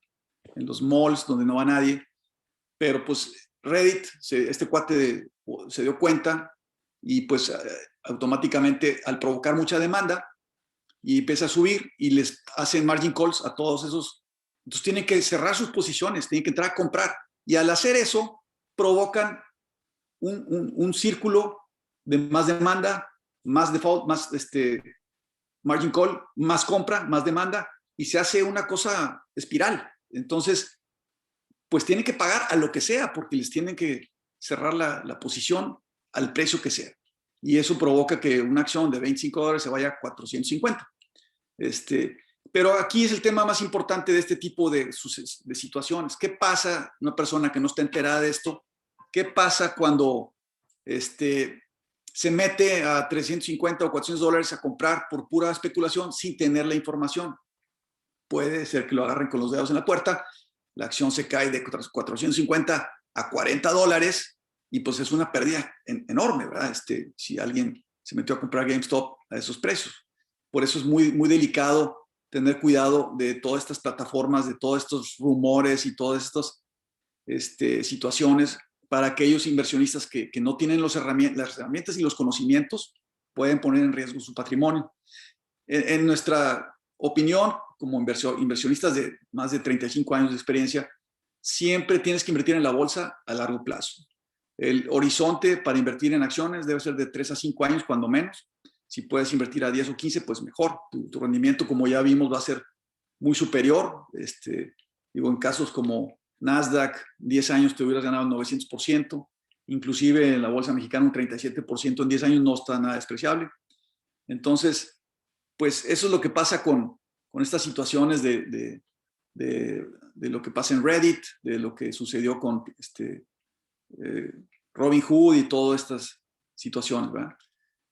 en los malls donde no va nadie. Pero pues Reddit, este cuate se dio cuenta y pues automáticamente al provocar mucha demanda y empieza a subir y les hacen margin calls a todos esos. Entonces tienen que cerrar sus posiciones, tienen que entrar a comprar y al hacer eso provocan un círculo de más demanda, más default, más margin call, más compra, más demanda, y se hace una cosa espiral. Entonces, pues tienen que pagar a lo que sea, porque les tienen que cerrar la posición al precio que sea. Y eso provoca que una acción de $25 se vaya a 450. Pero aquí es el tema más importante de este tipo de situaciones. ¿Qué pasa una persona que no está enterada de esto? ¿Qué pasa cuando se mete a 350 o $400 a comprar por pura especulación sin tener la información? Puede ser que lo agarren con los dedos en la puerta, la acción se cae de 450 a $40 y pues es una pérdida enorme, ¿verdad? Si alguien se metió a comprar GameStop a esos precios. Por eso es muy, muy delicado tener cuidado de todas estas plataformas, de todos estos rumores y todas estas situaciones para aquellos inversionistas que no tienen las herramientas y los conocimientos, pueden poner en riesgo su patrimonio. En nuestra opinión, como inversionistas de más de 35 años de experiencia, siempre tienes que invertir en la bolsa a largo plazo. El horizonte para invertir en acciones debe ser de 3 a 5 años, cuando menos. Si puedes invertir a 10 o 15, pues mejor. Tu rendimiento, como ya vimos, va a ser muy superior. En casos como Nasdaq, 10 años te hubieras ganado el 900%. Inclusive en la bolsa mexicana un 37% en 10 años no está nada despreciable. Entonces, pues eso es lo que pasa con estas situaciones de lo que pasa en Reddit, de lo que sucedió con Robinhood y todas estas situaciones, ¿verdad?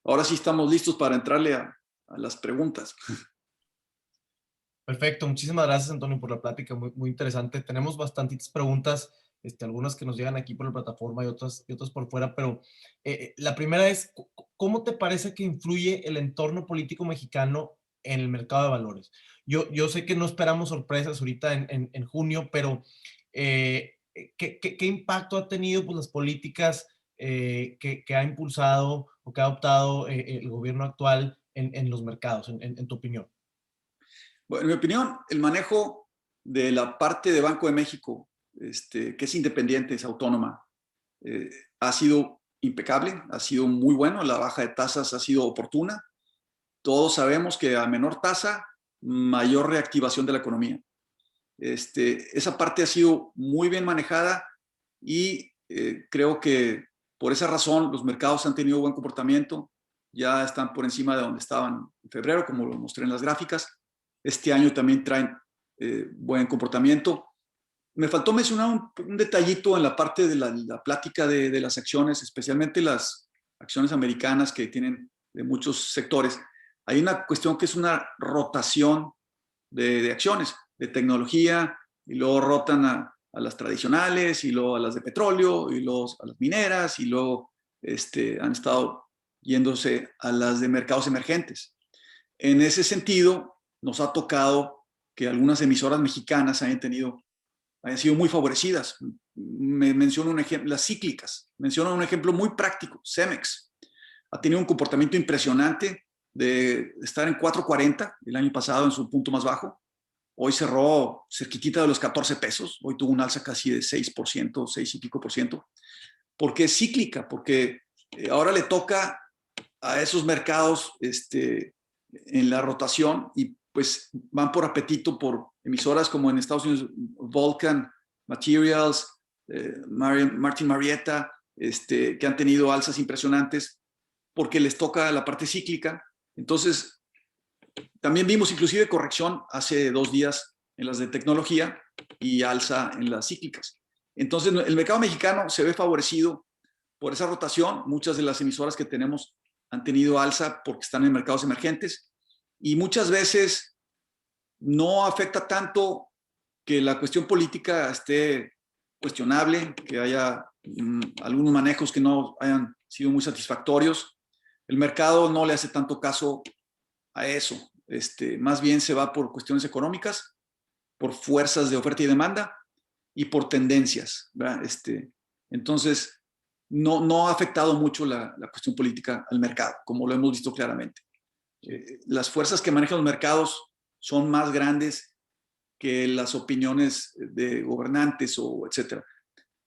Ahora sí estamos listos para entrarle a las preguntas. Perfecto, muchísimas gracias, Antonio, por la plática, muy, muy interesante. Tenemos bastantes preguntas, algunas que nos llegan aquí por la plataforma y otras por fuera, pero la primera es, ¿cómo te parece que influye el entorno político mexicano en el mercado de valores? Yo sé que no esperamos sorpresas ahorita en junio, pero ¿qué impacto ha tenido pues, las políticas que ha impulsado o que ha adoptado el gobierno actual en los mercados, en tu opinión? Bueno, en mi opinión, el manejo de la parte de Banco de México, que es independiente, es autónoma, ha sido impecable, ha sido muy bueno. La baja de tasas ha sido oportuna. Todos sabemos que a menor tasa, mayor reactivación de la economía. Esa parte ha sido muy bien manejada y creo que por esa razón los mercados han tenido buen comportamiento. Ya están por encima de donde estaban en febrero, como lo mostré en las gráficas. Este año también traen buen comportamiento. Me faltó mencionar un detallito en la parte de la plática de las acciones, especialmente las acciones americanas que tienen de muchos sectores. Hay una cuestión que es una rotación de acciones, de tecnología, y luego rotan a las tradicionales, y luego a las de petróleo, y luego a las mineras, y luego han estado yéndose a las de mercados emergentes. En ese sentido, nos ha tocado que algunas emisoras mexicanas hayan sido muy favorecidas. Me menciono un ejemplo, las cíclicas. Menciono un ejemplo muy práctico, Cemex. Ha tenido un comportamiento impresionante de estar en 4.40 el año pasado en su punto más bajo. Hoy cerró cerquitita de los 14 pesos. Hoy tuvo un alza casi de 6%, 6 y pico por ciento. Porque es cíclica, porque ahora le toca a esos mercados en la rotación y pues van por apetito por emisoras como en Estados Unidos, Vulcan Materials, Martin Marietta, que han tenido alzas impresionantes porque les toca la parte cíclica. Entonces, también vimos inclusive corrección hace 2 días en las de tecnología y alza en las cíclicas. Entonces, el mercado mexicano se ve favorecido por esa rotación. Muchas de las emisoras que tenemos han tenido alza porque están en mercados emergentes y muchas veces no afecta tanto que la cuestión política esté cuestionable, que haya algunos manejos que no hayan sido muy satisfactorios. El mercado no le hace tanto caso a eso. Más bien se va por cuestiones económicas, por fuerzas de oferta y demanda y por tendencias, ¿verdad? Entonces, no ha afectado mucho la cuestión política al mercado, como lo hemos visto claramente. Las fuerzas que manejan los mercados son más grandes que las opiniones de gobernantes o etcétera.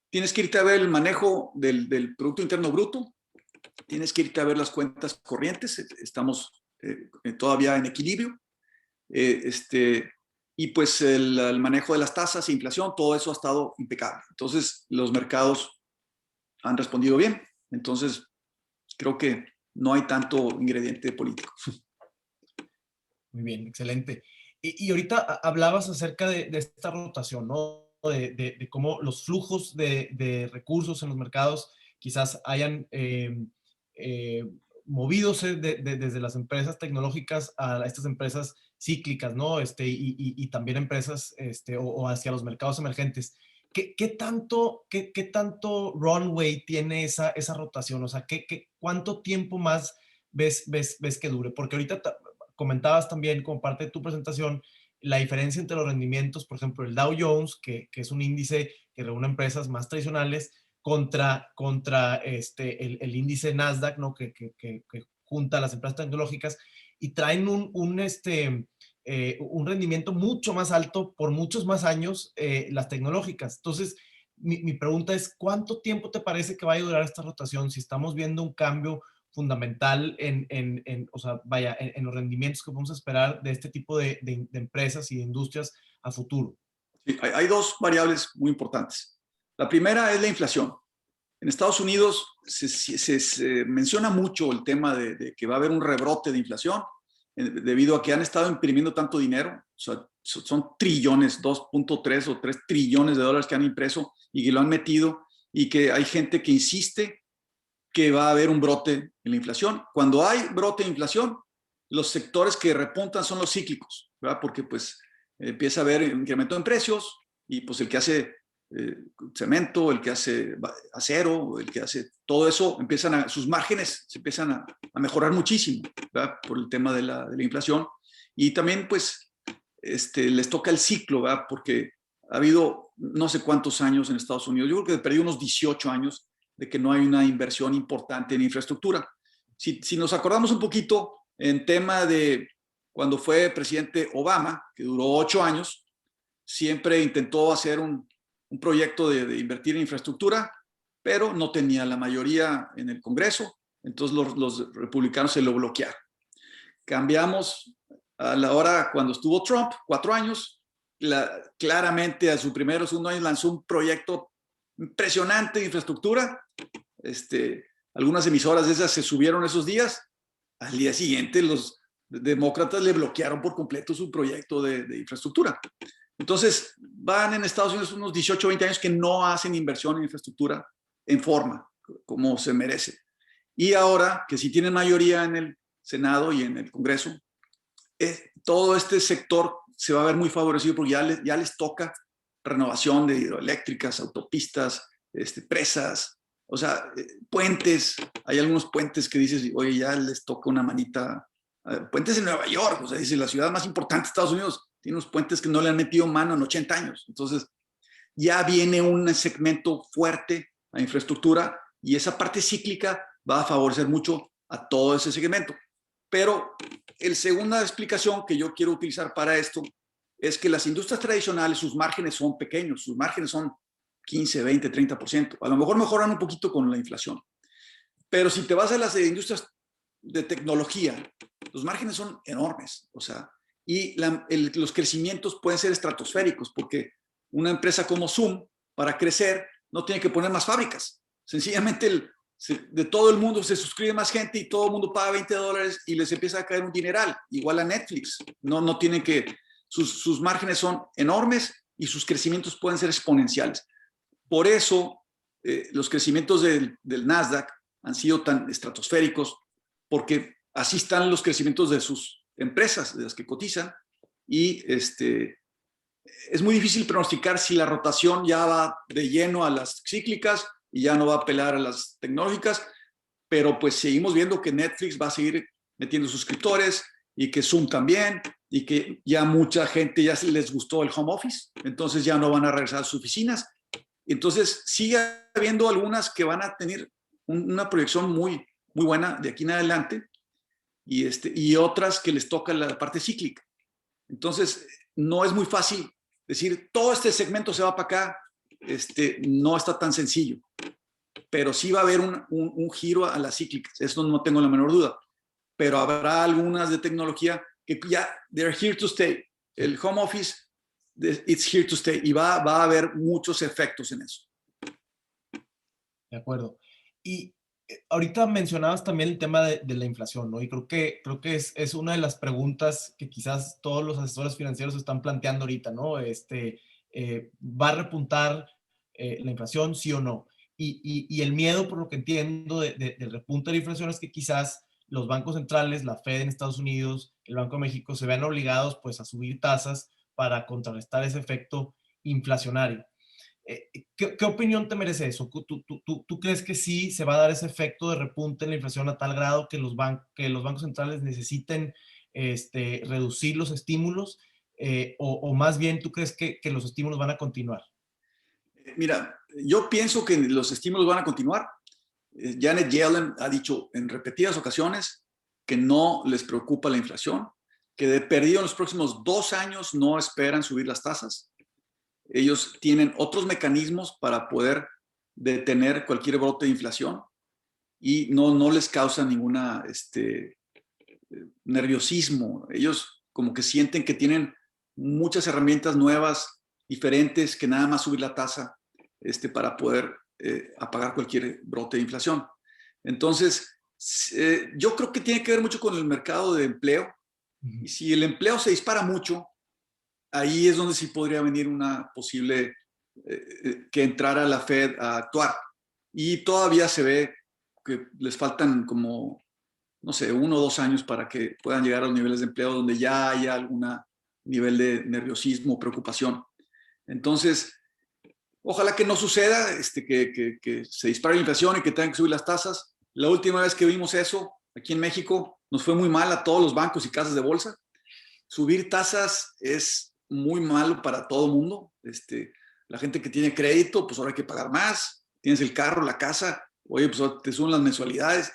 Tienes que irte a ver el manejo del Producto Interno Bruto, tienes que irte a ver las cuentas corrientes, estamos todavía en equilibrio, y pues el manejo de las tasas e inflación, todo eso ha estado impecable. Entonces, los mercados han respondido bien. Entonces, creo que no hay tanto ingrediente político. Muy bien, excelente. Y ahorita hablabas acerca de esta rotación, ¿no? De cómo los flujos de recursos en los mercados quizás hayan eh, movídose desde las empresas tecnológicas a estas empresas cíclicas, ¿no? Y también empresas o hacia los mercados emergentes. ¿Qué tanto runway tiene esa rotación? O sea, ¿cuánto tiempo más ves que dure? Porque ahorita comentabas también como parte de tu presentación la diferencia entre los rendimientos, por ejemplo, el Dow Jones, que es un índice que reúne empresas más tradicionales, contra el índice Nasdaq, ¿no? Que junta a las empresas tecnológicas y traen un rendimiento mucho más alto por muchos más años las tecnológicas. Entonces, mi pregunta es, ¿cuánto tiempo te parece que va a durar esta rotación si estamos viendo un cambio fundamental o sea, vaya, en los rendimientos que podemos esperar de este tipo de empresas y de industrias a futuro? Sí, hay dos variables muy importantes. La primera es la inflación. En Estados Unidos se menciona mucho el tema de que va a haber un rebrote de inflación debido a que han estado imprimiendo tanto dinero. O sea, son trillones, 2.3 o 3 trillones de dólares que han impreso y que lo han metido, y que hay gente que insiste que va a haber un brote en la inflación. Cuando hay brote de inflación, los sectores que repuntan son los cíclicos, ¿verdad? Porque pues empieza a haber incremento en precios y pues el que hace cemento, el que hace acero, el que hace todo eso, sus márgenes se empiezan a mejorar muchísimo, ¿verdad? Por el tema de la inflación. Y también pues les toca el ciclo, ¿verdad? Porque ha habido no sé cuántos años en Estados Unidos, yo creo que perdió unos 18 años de que no hay una inversión importante en infraestructura. Si nos acordamos un poquito en tema de cuando fue presidente Obama, que duró 8 años, siempre intentó hacer un proyecto de invertir en infraestructura, pero no tenía la mayoría en el Congreso, entonces los republicanos se lo bloquearon. Cambiamos a la hora cuando estuvo Trump, 4 años, claramente a su primero o segundo año lanzó un proyecto impresionante de infraestructura. Algunas emisoras de esas se subieron esos días. Al día siguiente los demócratas le bloquearon por completo su proyecto de infraestructura. Entonces van en Estados Unidos unos 18 o 20 años que no hacen inversión en infraestructura en forma, como se merece. Y ahora que sí tienen mayoría en el Senado y en el Congreso, todo este sector se va a ver muy favorecido porque ya les toca renovación de hidroeléctricas, autopistas, presas, o sea, puentes. Hay algunos puentes que dices, oye, ya les toca una manita. Puentes en Nueva York, o sea, dice, la ciudad más importante de Estados Unidos tiene unos puentes que no le han metido mano en 80 años. Entonces, ya viene un segmento fuerte a infraestructura y esa parte cíclica va a favorecer mucho a todo ese segmento. Pero la segunda explicación que yo quiero utilizar para esto es que las industrias tradicionales, sus márgenes son pequeños, sus márgenes son 15, 20, 30%. A lo mejor mejoran un poquito con la inflación. Pero si te vas a las industrias de tecnología, los márgenes son enormes. O sea, y los crecimientos pueden ser estratosféricos porque una empresa como Zoom, para crecer, no tiene que poner más fábricas. Sencillamente de todo el mundo se suscribe más gente y todo el mundo paga $20 y les empieza a caer un dineral. Igual a Netflix. No tienen que... Sus márgenes son enormes y sus crecimientos pueden ser exponenciales. Por eso los crecimientos del Nasdaq han sido tan estratosféricos, porque así están los crecimientos de sus empresas, de las que cotizan, y es muy difícil pronosticar si la rotación ya va de lleno a las cíclicas y ya no va a apelar a las tecnológicas, pero pues seguimos viendo que Netflix va a seguir metiendo suscriptores y que Zoom también, y que ya mucha gente ya les gustó el home office, entonces ya no van a regresar a sus oficinas. Entonces sigue habiendo algunas que van a tener una proyección muy, muy buena de aquí en adelante, y otras que les toca la parte cíclica. Entonces no es muy fácil decir todo este segmento se va para acá, no está tan sencillo. pero sí va a haber un giro a las cíclicas, eso no tengo la menor duda, pero habrá algunas de tecnología que ya, they're here to stay. El home office, it's here to stay, y va a haber muchos efectos en eso. De acuerdo. Y ahorita mencionabas también el tema de la inflación, ¿no? Y creo que es una de las preguntas que quizás todos los asesores financieros están planteando ahorita, ¿no? ¿Va a repuntar la inflación, sí o no? Y el miedo, por lo que entiendo, del repunte de la inflación es que quizás los bancos centrales, la Fed en Estados Unidos, el Banco de México, se vean obligados pues a subir tasas para contrarrestar ese efecto inflacionario. ¿Qué opinión te merece eso? ¿Tú crees que sí se va a dar ese efecto de repunte en la inflación a tal grado que que los bancos centrales necesiten reducir los estímulos? O más bien, ¿tú crees que los estímulos van a continuar? Mira, yo pienso que los estímulos van a continuar. Janet Yellen ha dicho en repetidas ocasiones que no les preocupa la inflación, que de perdido en los próximos 2 años no esperan subir las tasas. Ellos tienen otros mecanismos para poder detener cualquier brote de inflación y no les causa ninguna nerviosismo. Ellos como que sienten que tienen muchas herramientas nuevas, diferentes, que nada más subir la tasa para poder apagar cualquier brote de inflación. Entonces, yo creo que tiene que ver mucho con el mercado de empleo. Y si el empleo se dispara mucho, ahí es donde sí podría venir una posible que entrara la Fed a actuar. Y todavía se ve que les faltan como, no sé, 1 o 2 años para que puedan llegar a los niveles de empleo donde ya haya algún nivel de nerviosismo, preocupación. Entonces, ojalá que no suceda, que se dispare la inflación y que tengan que subir las tasas. La última vez que vimos eso aquí en México nos fue muy mal a todos los bancos y casas de bolsa. Subir tasas es muy malo para todo el mundo. La gente que tiene crédito, pues ahora hay que pagar más. Tienes el carro, la casa, oye, pues te suben las mensualidades.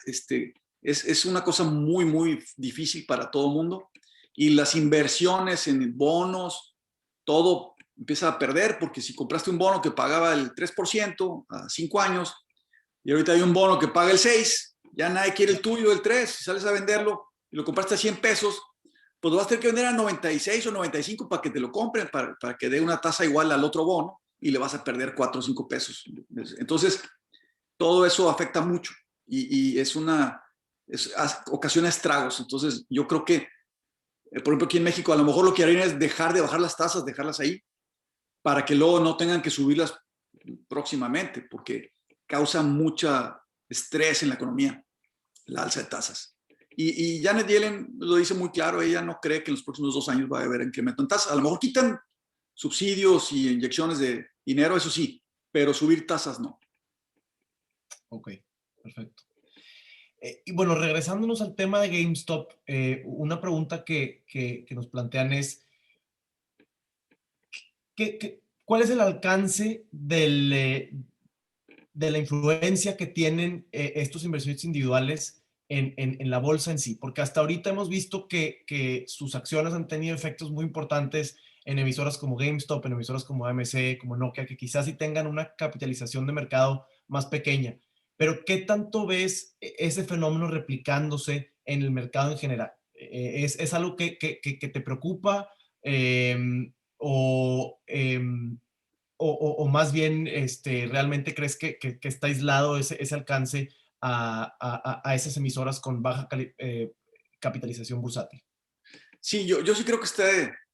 Es una cosa muy, muy difícil para todo el mundo. Y las inversiones en bonos, todo empieza a perder, porque si compraste un bono que pagaba el 3% a 5 años, y ahorita hay un bono que paga el 6%, ya nadie quiere el tuyo, el 3%, si sales a venderlo y lo compraste a 100 pesos, pues lo vas a tener que vender a 96 o 95 para que te lo compren, para que dé una tasa igual al otro bono, y le vas a perder 4 o 5 pesos. Entonces, todo eso afecta mucho y ocasiona estragos. Entonces, yo creo que, por ejemplo, aquí en México, a lo mejor lo que harían es dejar de bajar las tasas, dejarlas ahí, para que luego no tengan que subirlas próximamente, porque causa mucho estrés en la economía, la alza de tasas. Y Janet Yellen lo dice muy claro, ella no cree que en los próximos 2 años va a haber incremento en tasas. A lo mejor quitan subsidios y inyecciones de dinero, eso sí, pero subir tasas no. Ok, perfecto. Y bueno, regresándonos al tema de GameStop, una pregunta que nos plantean es, ¿cuál es el alcance de la influencia que tienen estos inversionistas individuales en la bolsa en sí? Porque hasta ahorita hemos visto que sus acciones han tenido efectos muy importantes en emisoras como GameStop, en emisoras como AMC, como Nokia, que quizás sí tengan una capitalización de mercado más pequeña. Pero ¿qué tanto ves ese fenómeno replicándose en el mercado en general? ¿Es algo que te preocupa? O, o más bien realmente crees que está aislado ese alcance a esas emisoras con baja capitalización bursátil? Sí, yo sí creo que está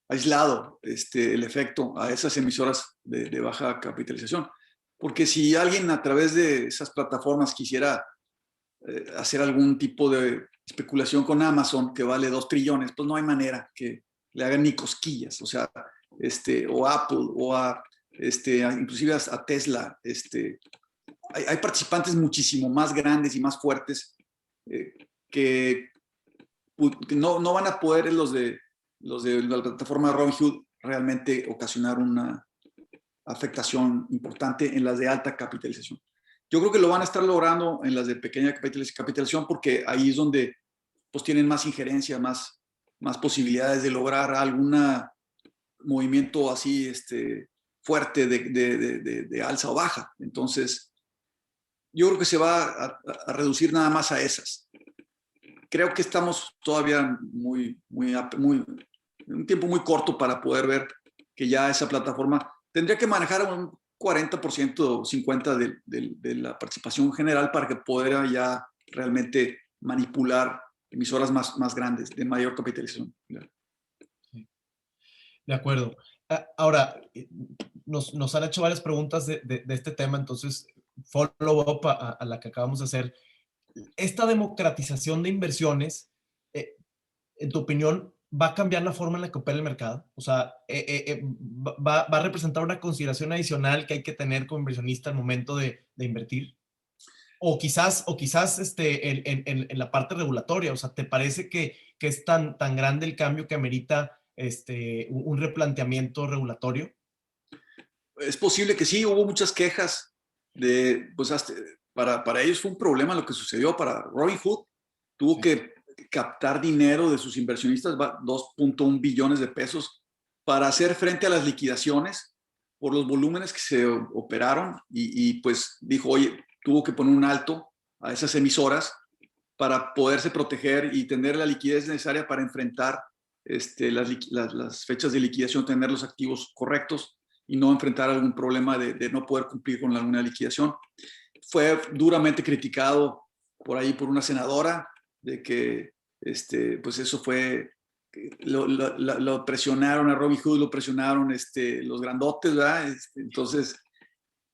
aislado el efecto a esas emisoras de baja capitalización, porque si alguien a través de esas plataformas quisiera hacer algún tipo de especulación con Amazon, que vale 2 trillones, pues no hay manera que le hagan ni cosquillas, o sea, o Apple, inclusive a Tesla. Hay participantes muchísimo más grandes y más fuertes que no van a poder los de la plataforma Robinhood realmente ocasionar una afectación importante en las de alta capitalización. Yo creo que lo van a estar logrando en las de pequeña capitalización, porque ahí es donde pues tienen más injerencia, más posibilidades de lograr algún movimiento así fuerte de alza o baja. Entonces, yo creo que se va a reducir nada más a esas. Creo que estamos todavía un tiempo muy corto para poder ver que ya esa plataforma tendría que manejar un 40% o 50% de la participación general para que pudiera ya realmente manipular emisoras más grandes, de mayor capitalización. Sí, de acuerdo. Ahora, nos han hecho varias preguntas de este tema, entonces, follow-up a la que acabamos de hacer. Esta democratización de inversiones, en tu opinión, ¿va a cambiar la forma en la que opera el mercado? O sea, ¿va a representar una consideración adicional que hay que tener como inversionista al momento de invertir? O quizás en la parte regulatoria, o sea, ¿te parece que es tan grande el cambio que amerita un replanteamiento regulatorio? Es posible que sí, hubo muchas quejas pues para ellos fue un problema lo que sucedió. Para Robinhood tuvo que captar dinero de sus inversionistas, 2.1 billones de pesos, para hacer frente a las liquidaciones por los volúmenes que se operaron y pues dijo, oye, tuvo que poner un alto a esas emisoras para poderse proteger y tener la liquidez necesaria para enfrentar las fechas de liquidación, tener los activos correctos y no enfrentar algún problema de no poder cumplir con alguna liquidación. Fue duramente criticado por ahí por una senadora de que pues eso fue, lo presionaron a Robinhood, lo presionaron los grandotes, ¿verdad? Entonces,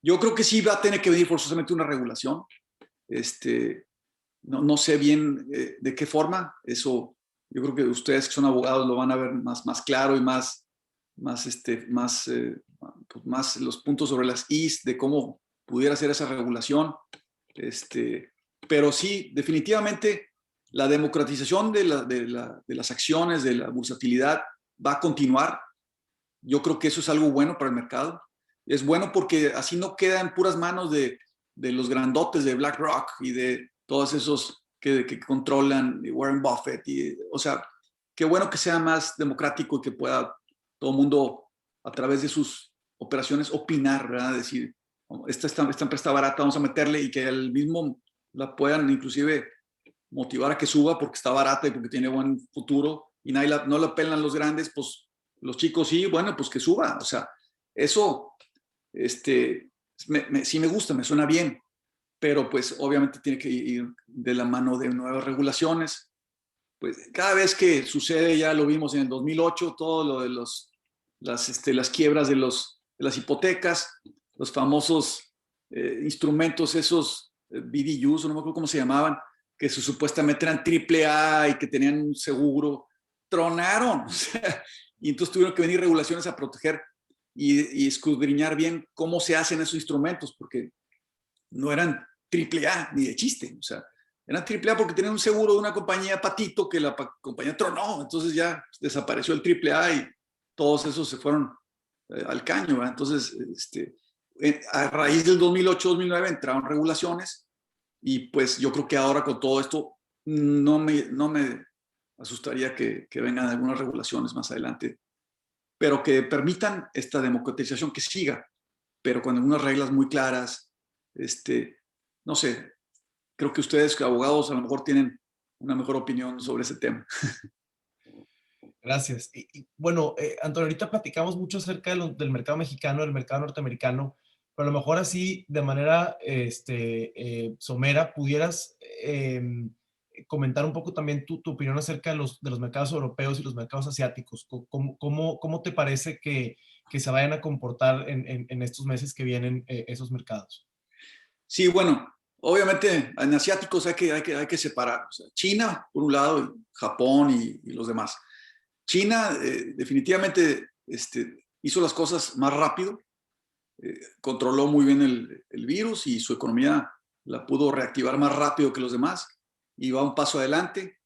yo creo que sí va a tener que venir forzosamente una regulación. No sé bien de qué forma, eso yo creo que ustedes que son abogados lo van a ver más claro y más los puntos sobre las is de cómo pudiera ser esa regulación. Pero sí, definitivamente la democratización de las acciones, de la bursatilidad va a continuar. Yo creo que eso es algo bueno para el mercado. Es bueno porque así no queda en puras manos de los grandotes de BlackRock y de todos esos que controlan Warren Buffett. O sea, qué bueno que sea más democrático y que pueda todo el mundo a través de sus operaciones opinar, ¿verdad? Decir, esta empresa está barata, vamos a meterle y que el mismo la puedan inclusive motivar a que suba porque está barata y porque tiene buen futuro y no la pelan los grandes, pues los chicos sí, bueno, pues que suba. O sea, eso sí me gusta, me suena bien, pero pues obviamente tiene que ir de la mano de nuevas regulaciones. Pues cada vez que sucede, ya lo vimos en el 2008, todo lo de las quiebras de las hipotecas, los famosos instrumentos, esos BDUs, no me acuerdo cómo se llamaban, que supuestamente eran AAA y que tenían un seguro, tronaron. O sea, y entonces tuvieron que venir regulaciones a proteger y escudriñar bien cómo se hacen esos instrumentos, porque no eran AAA ni de chiste. O sea, eran AAA porque tenían un seguro de una compañía patito que la compañía tronó. Entonces ya desapareció el AAA y todos esos se fueron al caño, ¿verdad? Entonces, a raíz del 2008-2009 entraron regulaciones y pues yo creo que ahora con todo esto no me asustaría que vengan algunas regulaciones más adelante, pero que permitan esta democratización que siga, pero con algunas reglas muy claras. No sé, creo que ustedes, que abogados, a lo mejor tienen una mejor opinión sobre ese tema. Gracias. Bueno, Antonio, ahorita platicamos mucho acerca del mercado mexicano, del mercado norteamericano, pero a lo mejor así, de manera somera, pudieras comentar un poco también tu opinión acerca de los mercados europeos y los mercados asiáticos. ¿Cómo te parece que se vayan a comportar en estos meses que vienen esos mercados? Sí, bueno, obviamente en asiáticos hay que separar. O sea, China, por un lado, y Japón y los demás. China definitivamente hizo las cosas más rápido, controló muy bien el virus y su economía la pudo reactivar más rápido que los demás y va un paso adelante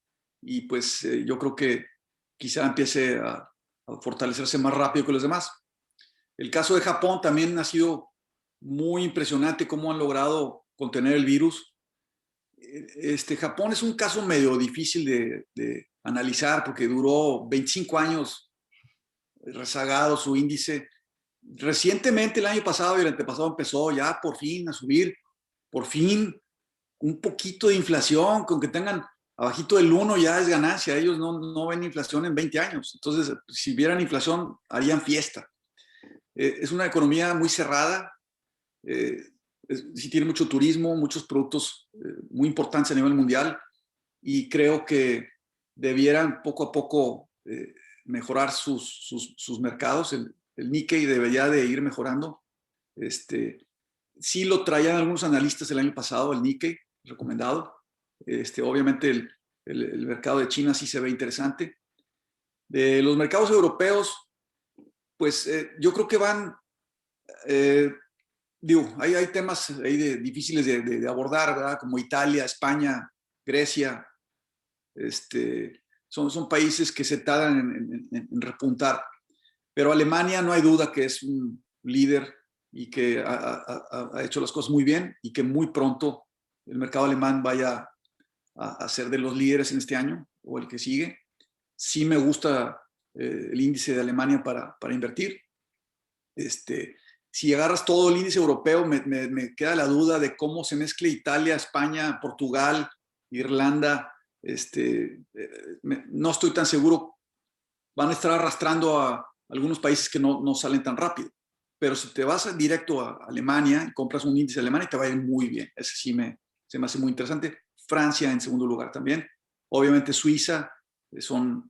y pues yo creo que quizá empiece a fortalecerse más rápido que los demás. El caso de Japón también ha sido muy impresionante cómo han logrado contener el virus. Japón es un caso medio difícil de analizar porque duró 25 años rezagado su índice. Recientemente, el año pasado y el antepasado, empezó ya por fin a subir por fin un poquito de inflación, con que tengan abajito del 1 ya es ganancia. Ellos no ven inflación en 20 años. Entonces, si vieran inflación, harían fiesta. Es una economía muy cerrada, sí tiene mucho turismo, muchos productos muy importantes a nivel mundial, y creo que debieran poco a poco mejorar sus mercados. El Nikkei debería de ir mejorando. Sí lo traían algunos analistas el año pasado, el Nikkei, recomendado. Obviamente el mercado de China sí se ve interesante. De los mercados europeos, pues yo creo que van, hay temas ahí difíciles de abordar, ¿verdad? Como Italia, España, Grecia. Son países que se tardan en repuntar. Pero Alemania no hay duda que es un líder y que ha hecho las cosas muy bien, y que muy pronto el mercado alemán vaya a ser de los líderes en este año o el que sigue. Sí me gusta el índice de Alemania para invertir. Si agarras todo el índice europeo, me queda la duda de cómo se mezcla Italia, España, Portugal, Irlanda. No estoy tan seguro. Van a estar arrastrando a algunos países que no salen tan rápido. Pero si te vas directo a Alemania y compras un índice de Alemania, te va a ir muy bien. Ese sí se me hace muy interesante. Francia en segundo lugar también. Obviamente Suiza, son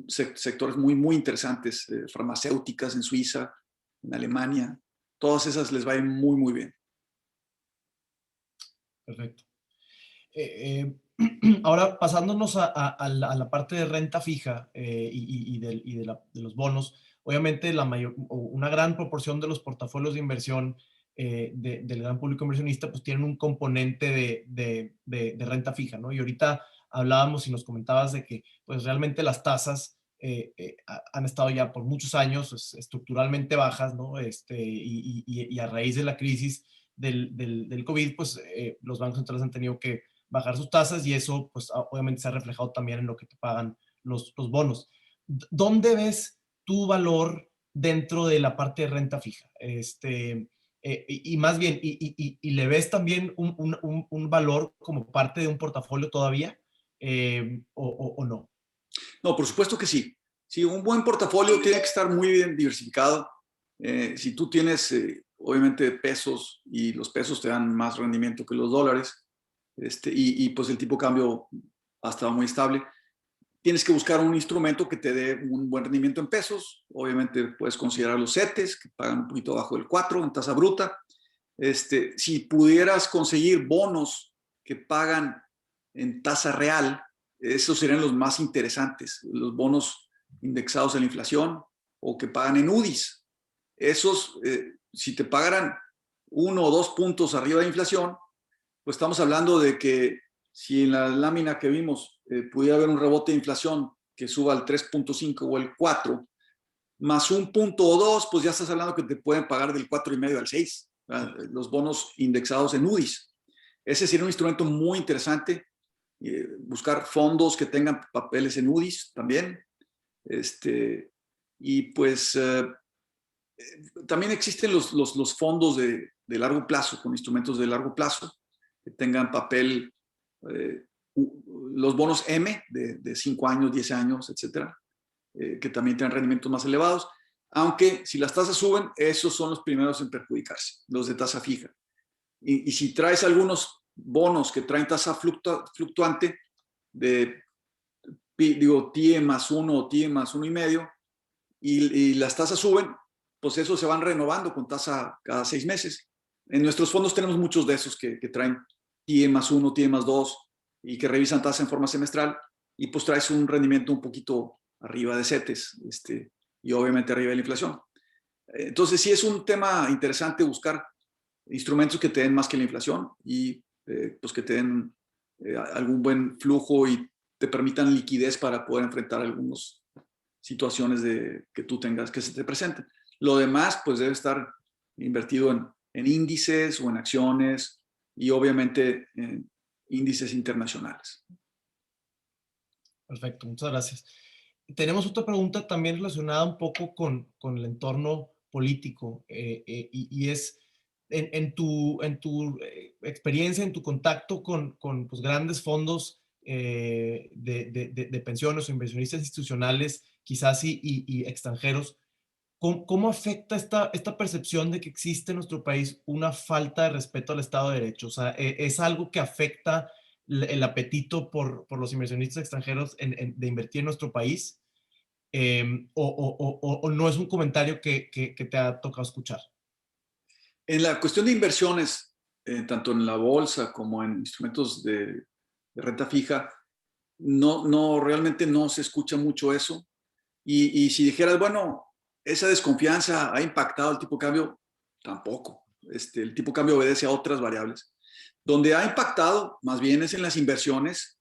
sectores muy, muy interesantes, farmacéuticas en Suiza, en Alemania. Todas esas les va a ir muy, muy bien. Perfecto. Ahora, pasándonos a la parte de renta fija de los bonos, obviamente una gran proporción de los portafolios de inversión del gran público inversionista pues tienen un componente de renta fija, ¿no? Y ahorita hablábamos y nos comentabas de que pues realmente las tasas han estado ya por muchos años estructuralmente bajas, ¿no? Y a raíz de la crisis del COVID, pues los bancos centrales han tenido que bajar sus tasas, y eso pues obviamente se ha reflejado también en lo que te pagan los bonos. ¿Dónde ves tu valor dentro de la parte de renta fija? Y más bien, ¿le ves también un valor como parte de un portafolio todavía o no? No, por supuesto que sí. Sí, un buen portafolio tiene que estar muy bien diversificado. Si tú tienes, obviamente, pesos, y los pesos te dan más rendimiento que los dólares, pues el tipo de cambio ha estado muy estable, tienes que buscar un instrumento que te dé un buen rendimiento en pesos. Obviamente puedes considerar los CETES, que pagan un poquito abajo del 4 en tasa bruta. Si pudieras conseguir bonos que pagan en tasa real, esos serían los más interesantes, los bonos indexados a la inflación o que pagan en UDIs. Esos, si te pagaran 1 o 2 puntos arriba de inflación, pues estamos hablando de que si en la lámina que vimos pudiera haber un rebote de inflación que suba al 3.5 o el 4, más 1 punto o 2, pues ya estás hablando que te pueden pagar del 4,5 al 6, ¿verdad? Los bonos indexados en UDIs. Ese sería un instrumento muy interesante. Buscar fondos que tengan papeles en UDIs también. Y pues también existen los fondos de largo plazo, con instrumentos de largo plazo, que tengan papel, los bonos M de 5 años, 10 años, etcétera, que también tienen rendimientos más elevados. Aunque si las tasas suben, esos son los primeros en perjudicarse, los de tasa fija. Y si traes algunos bonos que traen tasa fluctuante de, TIE más 1 o TIE más 1,5, y las tasas suben, pues esos se van renovando con tasa cada 6 meses. En nuestros fondos tenemos muchos de esos que traen TIE más 1, TIE más 2, y que revisan tasa en forma semestral, y pues traes un rendimiento un poquito arriba de CETES, y obviamente arriba de la inflación. Entonces sí es un tema interesante buscar instrumentos que te den más que la inflación, y pues que te den algún buen flujo y te permitan liquidez para poder enfrentar algunas situaciones que tú tengas que se te presenten. Lo demás pues debe estar invertido en índices o en acciones, y obviamente en índices internacionales. Perfecto, muchas gracias. Tenemos otra pregunta también relacionada un poco con el entorno político, y es, en tu experiencia, en tu contacto con pues, grandes fondos de pensiones o inversionistas institucionales, quizás y extranjeros, ¿cómo afecta esta percepción de que existe en nuestro país una falta de respeto al Estado de Derecho? O sea, ¿es algo que afecta el apetito por los inversionistas extranjeros de invertir en nuestro país? ¿O no es un comentario que te ha tocado escuchar? En la cuestión de inversiones, tanto en la bolsa como en instrumentos de renta fija, realmente no se escucha mucho eso. Y si dijeras, bueno, esa desconfianza ha impactado el tipo de cambio, tampoco. El tipo de cambio obedece a otras variables. Donde ha impactado, más bien, es en las inversiones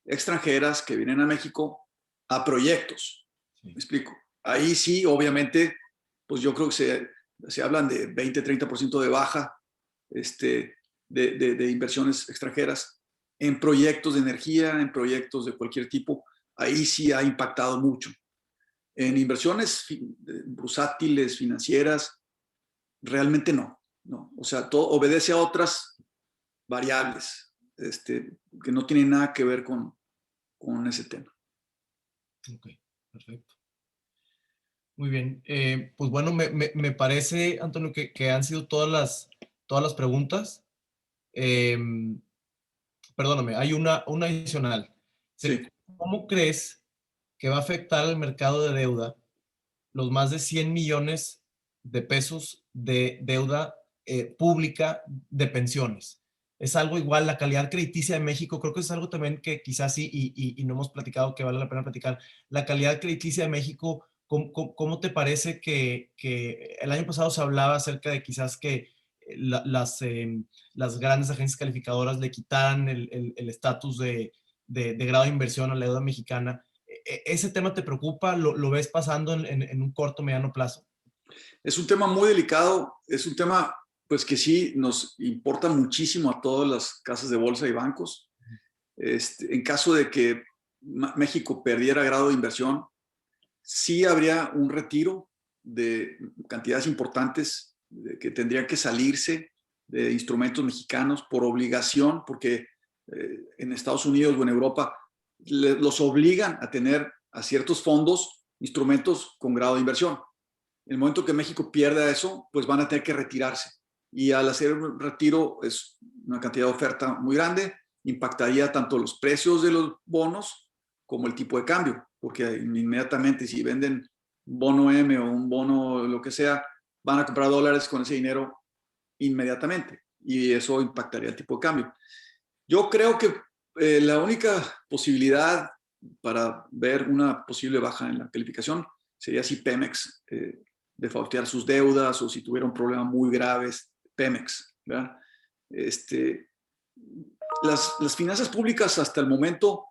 extranjeras que vienen a México a proyectos. ¿Me Sí. explico? Ahí sí, obviamente, pues yo creo que se hablan de 20-30% de baja de inversiones extranjeras en proyectos de energía, en proyectos de cualquier tipo. Ahí sí ha impactado mucho. En inversiones bursátiles, financieras, realmente no. No. O sea, todo obedece a otras variables que no tienen nada que ver con ese tema. Ok, perfecto. Muy bien. Pues bueno, me parece, Antonio, que han sido todas las preguntas. Em, Perdóname, hay una adicional. Sí. ¿Cómo crees que va a afectar al mercado de deuda los más de 100 millones de pesos de deuda pública de pensiones? Es algo igual, la calidad crediticia de México, creo que es algo también que quizás sí, y no hemos platicado, que vale la pena platicar. La calidad crediticia de México, ¿cómo te parece que el año pasado se hablaba acerca de quizás que las grandes agencias calificadoras le quitaran el estatus de grado de inversión a la deuda mexicana? ¿Ese tema te preocupa? ¿Lo ves pasando en un corto, mediano plazo? Es un tema muy delicado, es un tema pues que sí nos importa muchísimo a todas las casas de bolsa y bancos. En caso de que México perdiera grado de inversión, sí habría un retiro de cantidades importantes que tendrían que salirse de instrumentos mexicanos por obligación, porque en Estados Unidos o en Europa los obligan a tener a ciertos fondos instrumentos con grado de inversión. En el momento que México pierda eso, pues van a tener que retirarse. Y al hacer un retiro es una cantidad de oferta muy grande, impactaría tanto los precios de los bonos como el tipo de cambio, porque inmediatamente si venden un bono M o un bono lo que sea, van a comprar dólares con ese dinero inmediatamente y eso impactaría el tipo de cambio. Yo creo que la única posibilidad para ver una posible baja en la calificación sería si Pemex defaultear sus deudas o si tuviera un problema muy grave Pemex, ¿verdad? Este, las finanzas públicas hasta el momento,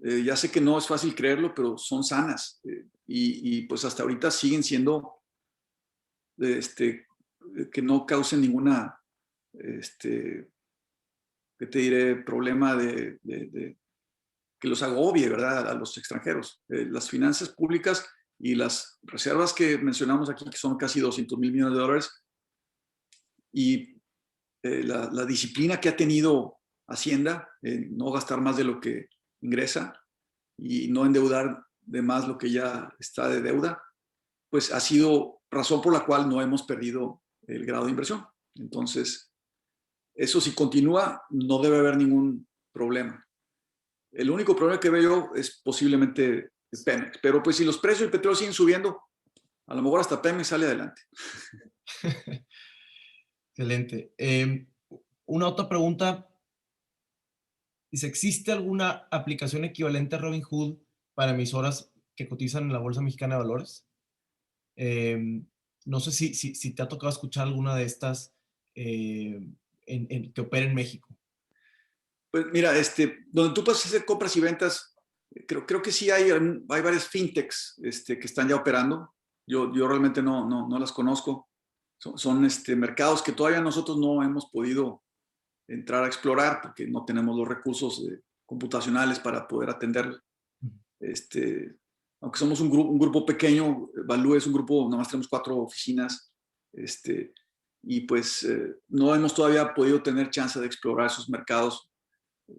ya sé que no es fácil creerlo, pero son sanas y pues hasta ahorita siguen siendo que no causen ninguna, que te diré, problema de que los agobie, ¿verdad? A los extranjeros. Las finanzas públicas y las reservas que mencionamos aquí, que son casi 200 mil millones de dólares, y la disciplina que ha tenido Hacienda, no gastar más de lo que ingresa y no endeudar de más lo que ya está de deuda, pues ha sido razón por la cual no hemos perdido el grado de inversión. Entonces, eso si continúa, no debe haber ningún problema. El único problema que veo es posiblemente Pemex, pero pues si los precios del petróleo siguen subiendo, a lo mejor hasta Pemex sale adelante. Excelente. Una otra pregunta. Dice, ¿existe alguna aplicación equivalente a Robinhood para emisoras que cotizan en la Bolsa Mexicana de Valores? Eh, no sé si te ha tocado escuchar alguna de estas que opera en México. Pues mira, donde tú puedes hacer compras y ventas, creo que sí hay varias fintechs que están ya operando. Yo realmente no las conozco. Son mercados que todavía nosotros no hemos podido entrar a explorar porque no tenemos los recursos computacionales para poder atender. Aunque somos un grupo pequeño, Value es un grupo, nada más tenemos 4 oficinas. y pues no hemos todavía podido tener chance de explorar esos mercados.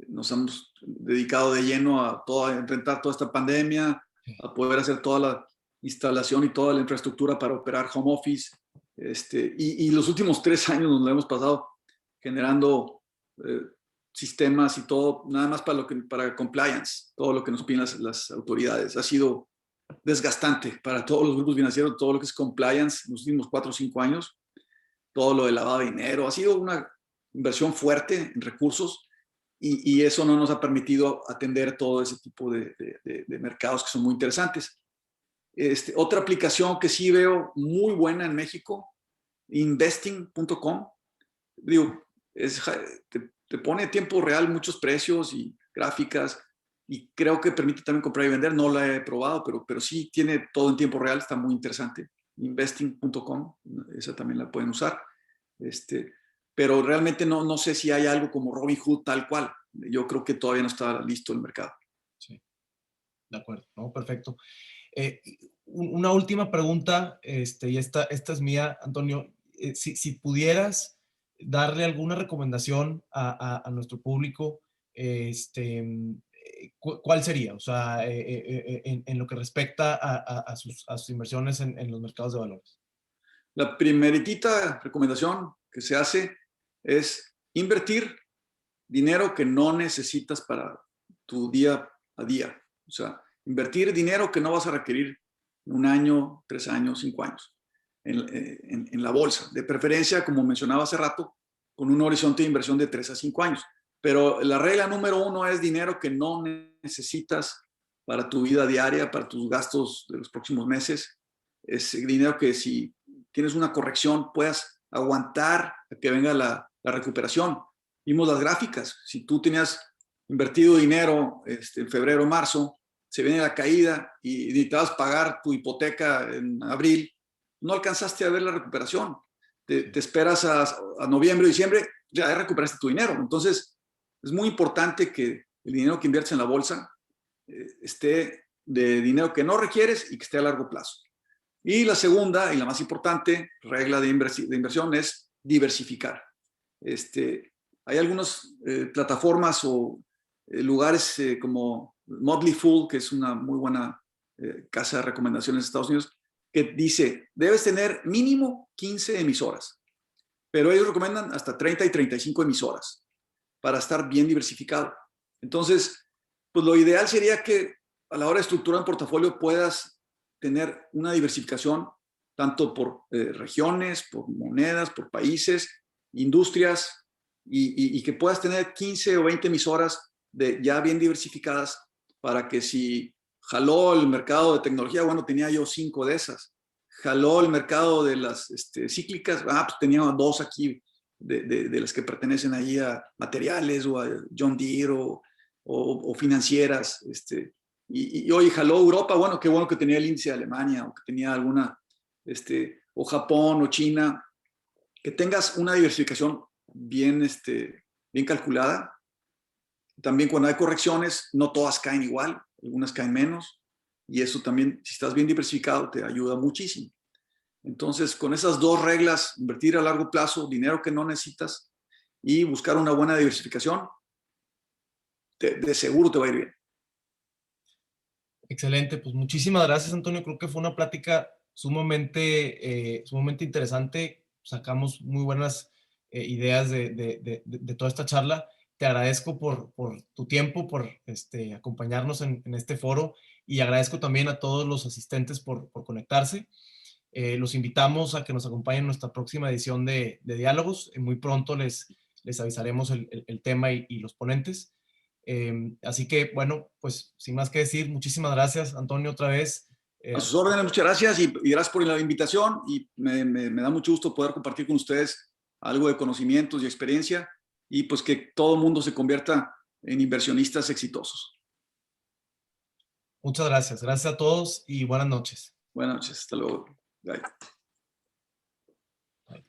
Nos hemos dedicado de lleno a enfrentar toda esta pandemia, a poder hacer toda la instalación y toda la infraestructura para operar home office. Y los últimos 3 años nos lo hemos pasado generando sistemas y todo, nada más para compliance, todo lo que nos piden las autoridades. Ha sido desgastante para todos los grupos financieros, todo lo que es compliance en los últimos 4 o 5 años, todo lo de lavado de dinero. Ha sido una inversión fuerte en recursos y eso no nos ha permitido atender todo ese tipo de mercados que son muy interesantes. Otra aplicación que sí veo muy buena en México, investing.com. Digo, te pone a tiempo real muchos precios y gráficas y creo que permite también comprar y vender. No la he probado, pero sí tiene todo en tiempo real, está muy interesante. Investing.com, esa también la pueden usar. Pero realmente no sé si hay algo como Robinhood tal cual. Yo creo que todavía no está listo el mercado. Sí, de acuerdo, ¿no? Perfecto. Una última pregunta, y esta es mía, Antonio. Si pudieras darle alguna recomendación a nuestro público, ¿cuál sería? O sea, en lo que respecta a sus inversiones en los mercados de valores. La primeritita recomendación que se hace es invertir dinero que no necesitas para tu día a día. O sea, invertir dinero que no vas a requerir en 1 año, 3 años, 5 años en la bolsa. De preferencia, como mencionaba hace rato, con un horizonte de inversión de 3 a 5 años. Pero la regla número 1 es dinero que no necesitas para tu vida diaria, para tus gastos de los próximos meses. Es dinero que si tienes una corrección puedas aguantar a que venga la recuperación. Vimos las gráficas. Si tú tenías invertido dinero en febrero o marzo, se viene la caída y necesitabas pagar tu hipoteca en abril, no alcanzaste a ver la recuperación. Te esperas a noviembre o diciembre, ya recuperaste tu dinero. Entonces, es muy importante que el dinero que inviertes en la bolsa esté de dinero que no requieres y que esté a largo plazo. Y la segunda y la más importante regla de inversión es diversificar. Hay algunas plataformas o lugares como Motley Fool, que es una muy buena casa de recomendaciones de Estados Unidos, que dice, debes tener mínimo 15 emisoras, pero ellos recomiendan hasta 30 y 35 emisoras para estar bien diversificado. Entonces, pues lo ideal sería que a la hora de estructurar un portafolio puedas tener una diversificación tanto por regiones, por monedas, por países, industrias, y que puedas tener 15 o 20 emisoras ya bien diversificadas para que si jaló el mercado de tecnología, bueno, tenía yo 5 de esas. Jaló el mercado de las cíclicas, pues tenía 2 aquí de las que pertenecen ahí a materiales o a John Deere o financieras. Y hoy jaló Europa, bueno, qué bueno que tenía el índice de Alemania o que tenía alguna, o Japón o China, que tengas una diversificación bien, bien calculada. También cuando hay correcciones, no todas caen igual, algunas caen menos, y eso también, si estás bien diversificado, te ayuda muchísimo. Entonces, con esas 2 reglas, invertir a largo plazo, dinero que no necesitas, y buscar una buena diversificación, de seguro te va a ir bien. Excelente, pues muchísimas gracias, Antonio. Creo que fue una plática sumamente interesante. Sacamos muy buenas ideas de toda esta charla. Te agradezco por tu tiempo, por acompañarnos en este foro, y agradezco también a todos los asistentes por conectarse. Los invitamos a que nos acompañen en nuestra próxima edición de Diálogos. Muy pronto les avisaremos el tema y los ponentes. Así que, bueno, pues sin más que decir, muchísimas gracias, Antonio, otra vez. A sus órdenes, muchas gracias y gracias por la invitación y me da mucho gusto poder compartir con ustedes algo de conocimientos y experiencia y pues que todo el mundo se convierta en inversionistas exitosos. Muchas gracias. Gracias a todos y buenas noches. Buenas noches. Hasta luego. Bye. Bye.